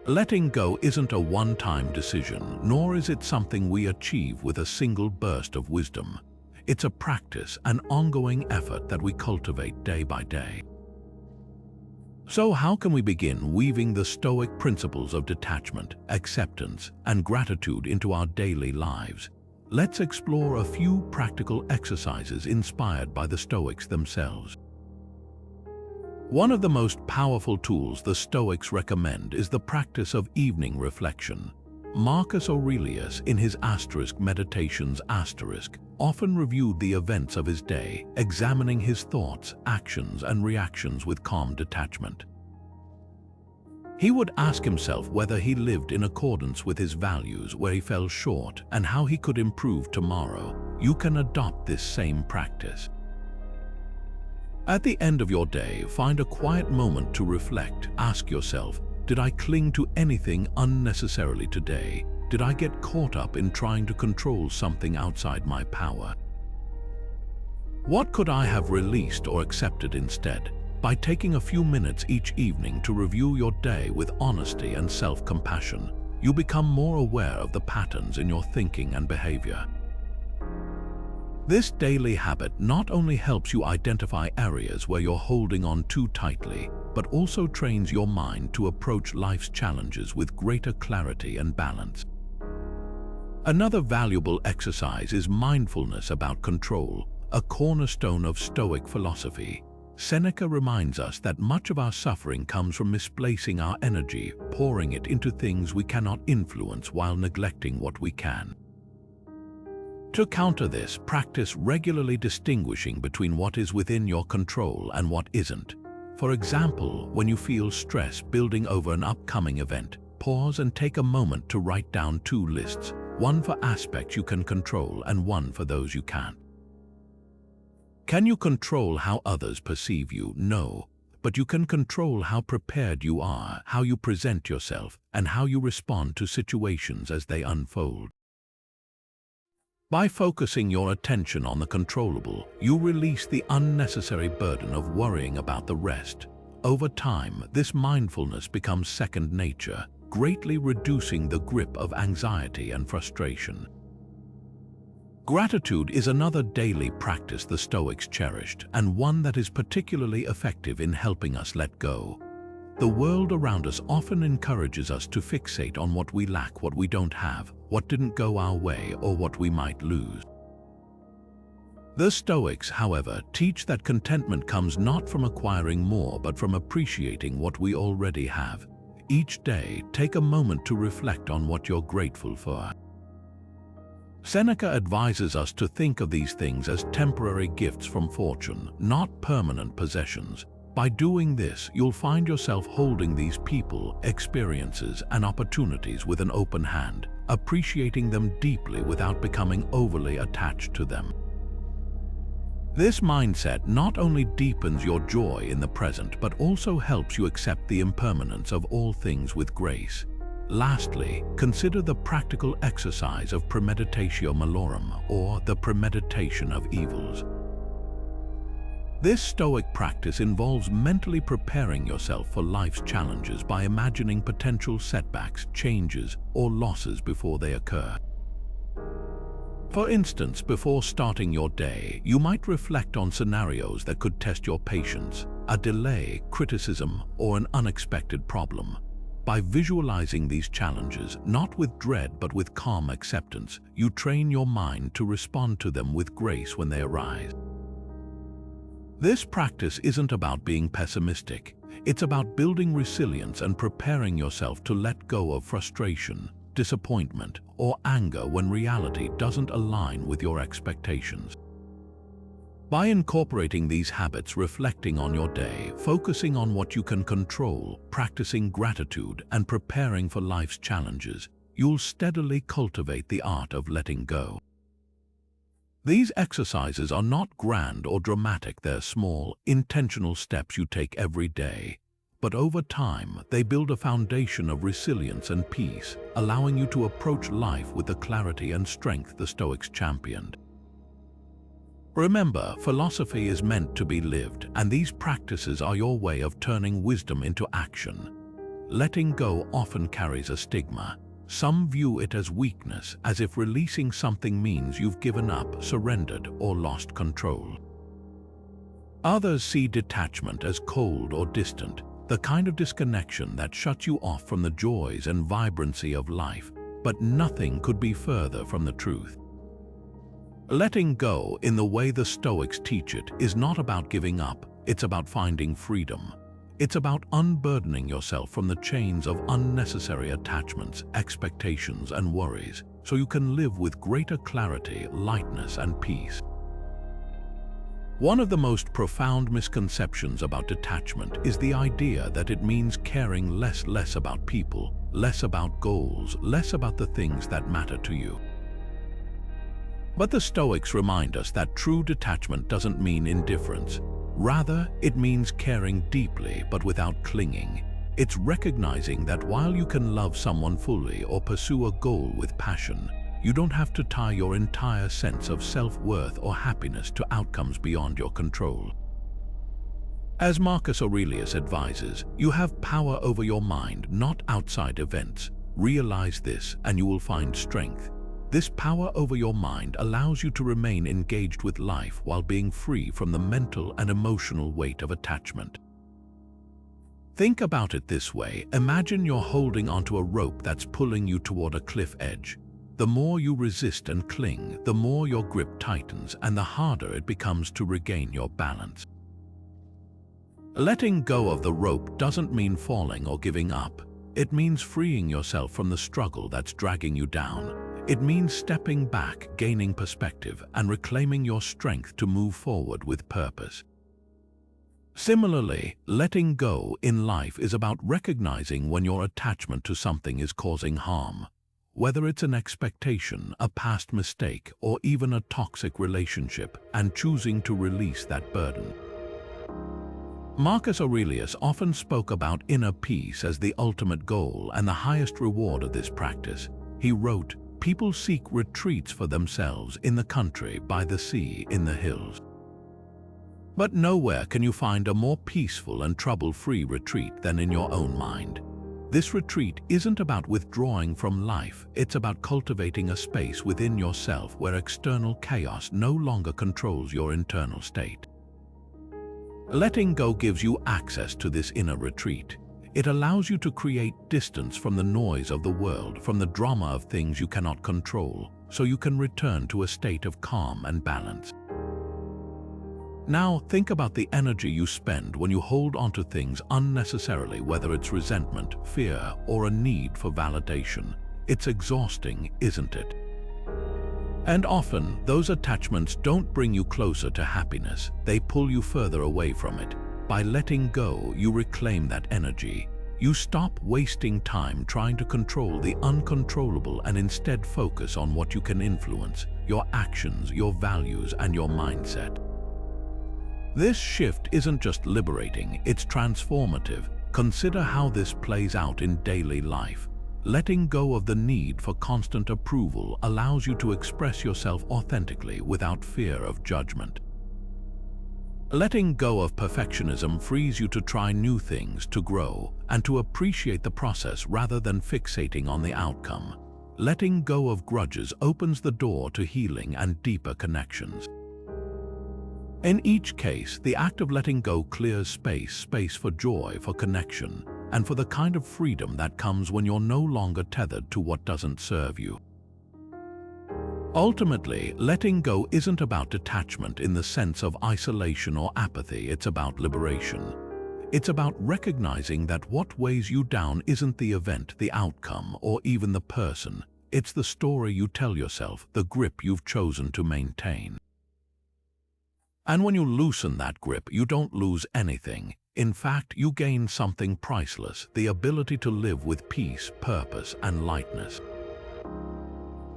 Letting go isn't a one-time decision, nor is it something we achieve with a single burst of wisdom. It's a practice, an ongoing effort that we cultivate day by day. So how can we begin weaving the Stoic principles of detachment, acceptance, and gratitude into our daily lives? Let's explore a few practical exercises inspired by the Stoics themselves. One of the most powerful tools the Stoics recommend is the practice of evening reflection. Marcus Aurelius, in his Meditations often reviewed the events of his day, examining his thoughts, actions, and reactions with calm detachment. He would ask himself whether he lived in accordance with his values, where he fell short, and how he could improve tomorrow. You can adopt this same practice. At the end of your day, find a quiet moment to reflect. Ask yourself, did I cling to anything unnecessarily today? Did I get caught up in trying to control something outside my power? What could I have released or accepted instead? By taking a few minutes each evening to review your day with honesty and self-compassion, you become more aware of the patterns in your thinking and behavior. This daily habit not only helps you identify areas where you're holding on too tightly, but also trains your mind to approach life's challenges with greater clarity and balance. Another valuable exercise is mindfulness about control, a cornerstone of Stoic philosophy. Seneca reminds us that much of our suffering comes from misplacing our energy, pouring it into things we cannot influence while neglecting what we can. To counter this, practice regularly distinguishing between what is within your control and what isn't. For example, when you feel stress building over an upcoming event, pause and take a moment to write down 2 lists, one for aspects you can control and one for those you can't. Can you control how others perceive you? No, but you can control how prepared you are, how you present yourself, and how you respond to situations as they unfold. By focusing your attention on the controllable, you release the unnecessary burden of worrying about the rest. Over time, this mindfulness becomes second nature, greatly reducing the grip of anxiety and frustration. Gratitude is another daily practice the Stoics cherished, and one that is particularly effective in helping us let go. The world around us often encourages us to fixate on what we lack, what we don't have, what didn't go our way, or what we might lose. The Stoics, however, teach that contentment comes not from acquiring more, but from appreciating what we already have. Each day, take a moment to reflect on what you're grateful for. Seneca advises us to think of these things as temporary gifts from fortune, not permanent possessions. By doing this, you'll find yourself holding these people, experiences, and opportunities with an open hand, appreciating them deeply without becoming overly attached to them. This mindset not only deepens your joy in the present, but also helps you accept the impermanence of all things with grace. Lastly, consider the practical exercise of premeditatio malorum, or the premeditation of evils. This Stoic practice involves mentally preparing yourself for life's challenges by imagining potential setbacks, changes, or losses before they occur. For instance, before starting your day, you might reflect on scenarios that could test your patience, a delay, criticism, or an unexpected problem. By visualizing these challenges, not with dread but with calm acceptance, you train your mind to respond to them with grace when they arise. This practice isn't about being pessimistic. It's about building resilience and preparing yourself to let go of frustration, disappointment, or anger when reality doesn't align with your expectations. By incorporating these habits, reflecting on your day, focusing on what you can control, practicing gratitude, and preparing for life's challenges, you'll steadily cultivate the art of letting go. These exercises are not grand or dramatic. They're small, intentional steps you take every day. But over time, they build a foundation of resilience and peace, allowing you to approach life with the clarity and strength the Stoics championed. Remember, philosophy is meant to be lived, and these practices are your way of turning wisdom into action. Letting go often carries a stigma. Some view it as weakness, as if releasing something means you've given up, surrendered, or lost control. Others see detachment as cold or distant, the kind of disconnection that shuts you off from the joys and vibrancy of life, but nothing could be further from the truth. Letting go, in the way the Stoics teach it, is not about giving up, it's about finding freedom. It's about unburdening yourself from the chains of unnecessary attachments, expectations, and worries, so you can live with greater clarity, lightness, and peace. One of the most profound misconceptions about detachment is the idea that it means caring less about people, less about goals, less about the things that matter to you. But the Stoics remind us that true detachment doesn't mean indifference. Rather, it means caring deeply but without clinging. It's recognizing that while you can love someone fully or pursue a goal with passion, you don't have to tie your entire sense of self-worth or happiness to outcomes beyond your control. As Marcus Aurelius advises, you have power over your mind, not outside events. Realize this and you will find strength. This power over your mind allows you to remain engaged with life while being free from the mental and emotional weight of attachment. Think about it this way. Imagine you're holding onto a rope that's pulling you toward a cliff edge. The more you resist and cling, the more your grip tightens and the harder it becomes to regain your balance. Letting go of the rope doesn't mean falling or giving up. It means freeing yourself from the struggle that's dragging you down. It means stepping back, gaining perspective, and reclaiming your strength to move forward with purpose. Similarly, letting go in life is about recognizing when your attachment to something is causing harm. Whether it's an expectation, a past mistake, or even a toxic relationship, and choosing to release that burden. Marcus Aurelius often spoke about inner peace as the ultimate goal and the highest reward of this practice. He wrote, "People seek retreats for themselves in the country, by the sea, in the hills. But nowhere can you find a more peaceful and trouble-free retreat than in your own mind." This retreat isn't about withdrawing from life, it's about cultivating a space within yourself where external chaos no longer controls your internal state. Letting go gives you access to this inner retreat. It allows you to create distance from the noise of the world, from the drama of things you cannot control, so you can return to a state of calm and balance. Now, think about the energy you spend when you hold onto things unnecessarily, whether it's resentment, fear, or a need for validation. It's exhausting, isn't it? And often, those attachments don't bring you closer to happiness, they pull you further away from it. By letting go, you reclaim that energy. You stop wasting time trying to control the uncontrollable and instead focus on what you can influence, your actions, your values, and your mindset. This shift isn't just liberating, it's transformative. Consider how this plays out in daily life. Letting go of the need for constant approval allows you to express yourself authentically without fear of judgment. Letting go of perfectionism frees you to try new things, to grow, and to appreciate the process rather than fixating on the outcome. Letting go of grudges opens the door to healing and deeper connections. In each case, the act of letting go clears space for joy, for connection, and for the kind of freedom that comes when you're no longer tethered to what doesn't serve you. Ultimately, letting go isn't about detachment in the sense of isolation or apathy, it's about liberation. It's about recognizing that what weighs you down isn't the event, the outcome, or even the person. It's the story you tell yourself, the grip you've chosen to maintain. And when you loosen that grip, you don't lose anything. In fact, you gain something priceless, the ability to live with peace, purpose, and lightness.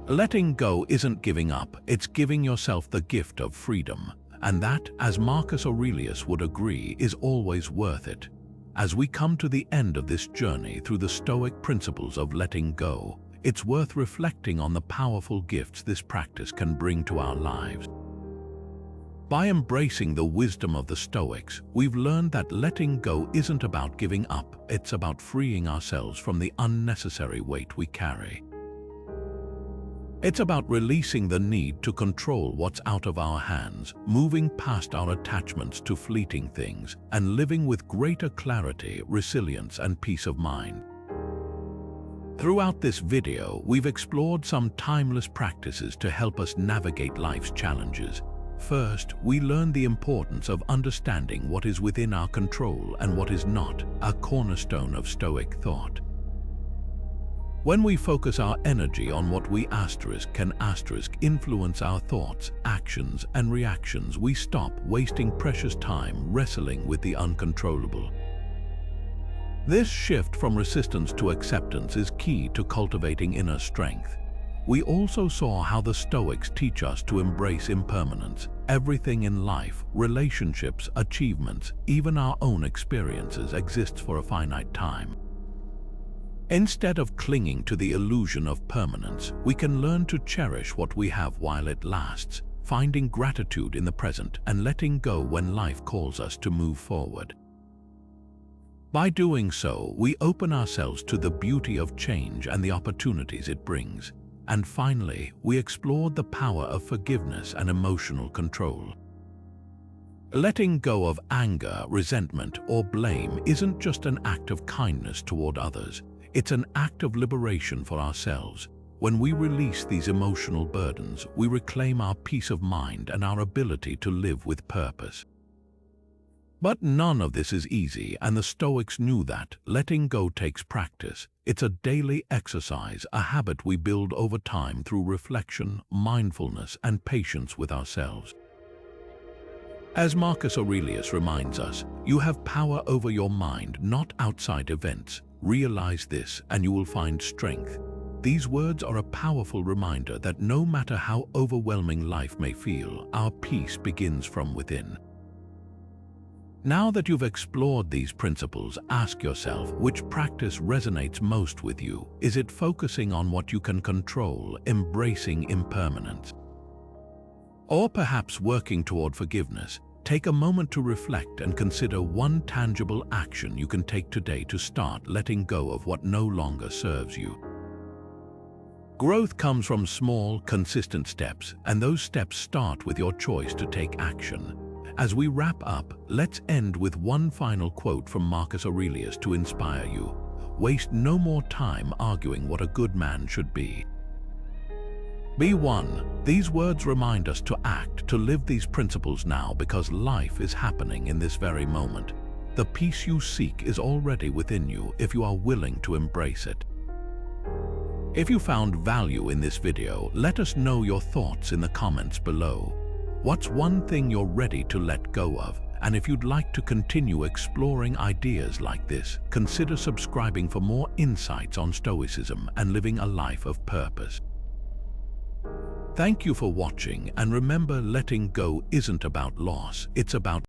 Letting go isn't giving up, it's giving yourself the gift of freedom. And that, as Marcus Aurelius would agree, is always worth it. As we come to the end of this journey through the Stoic principles of letting go, it's worth reflecting on the powerful gifts this practice can bring to our lives. By embracing the wisdom of the Stoics, we've learned that letting go isn't about giving up, it's about freeing ourselves from the unnecessary weight we carry. It's about releasing the need to control what's out of our hands, moving past our attachments to fleeting things, and living with greater clarity, resilience, and peace of mind. Throughout this video, we've explored some timeless practices to help us navigate life's challenges. First, we learned the importance of understanding what is within our control and what is not, a cornerstone of Stoic thought. When we focus our energy on what we can influence our thoughts, actions, and reactions, we stop wasting precious time wrestling with the uncontrollable. This shift from resistance to acceptance is key to cultivating inner strength. We also saw how the Stoics teach us to embrace impermanence. Everything in life, relationships, achievements, even our own experiences exists for a finite time. Instead of clinging to the illusion of permanence, we can learn to cherish what we have while it lasts, finding gratitude in the present and letting go when life calls us to move forward. By doing so, we open ourselves to the beauty of change and the opportunities it brings. And finally, we explored the power of forgiveness and emotional control. Letting go of anger, resentment, or blame isn't just an act of kindness toward others. It's an act of liberation for ourselves. When we release these emotional burdens, we reclaim our peace of mind and our ability to live with purpose. But none of this is easy, and the Stoics knew that. Letting go takes practice. It's a daily exercise, a habit we build over time through reflection, mindfulness, and patience with ourselves. As Marcus Aurelius reminds us, you have power over your mind, not outside events. Realize this, and you will find strength. These words are a powerful reminder that no matter how overwhelming life may feel, our peace begins from within. Now that you've explored these principles, ask yourself which practice resonates most with you. Is it focusing on what you can control, embracing impermanence? Or perhaps working toward forgiveness? Take a moment to reflect and consider one tangible action you can take today to start letting go of what no longer serves you. Growth comes from small, consistent steps, and those steps start with your choice to take action. As we wrap up, let's end with one final quote from Marcus Aurelius to inspire you. Waste no more time arguing what a good man should be. Be one. These words remind us to act, to live these principles now, because life is happening in this very moment. The peace you seek is already within you if you are willing to embrace it. If you found value in this video, let us know your thoughts in the comments below. What's one thing you're ready to let go of? And if you'd like to continue exploring ideas like this, consider subscribing for more insights on Stoicism and living a life of purpose. Thank you for watching, and remember, letting go isn't about loss, it's about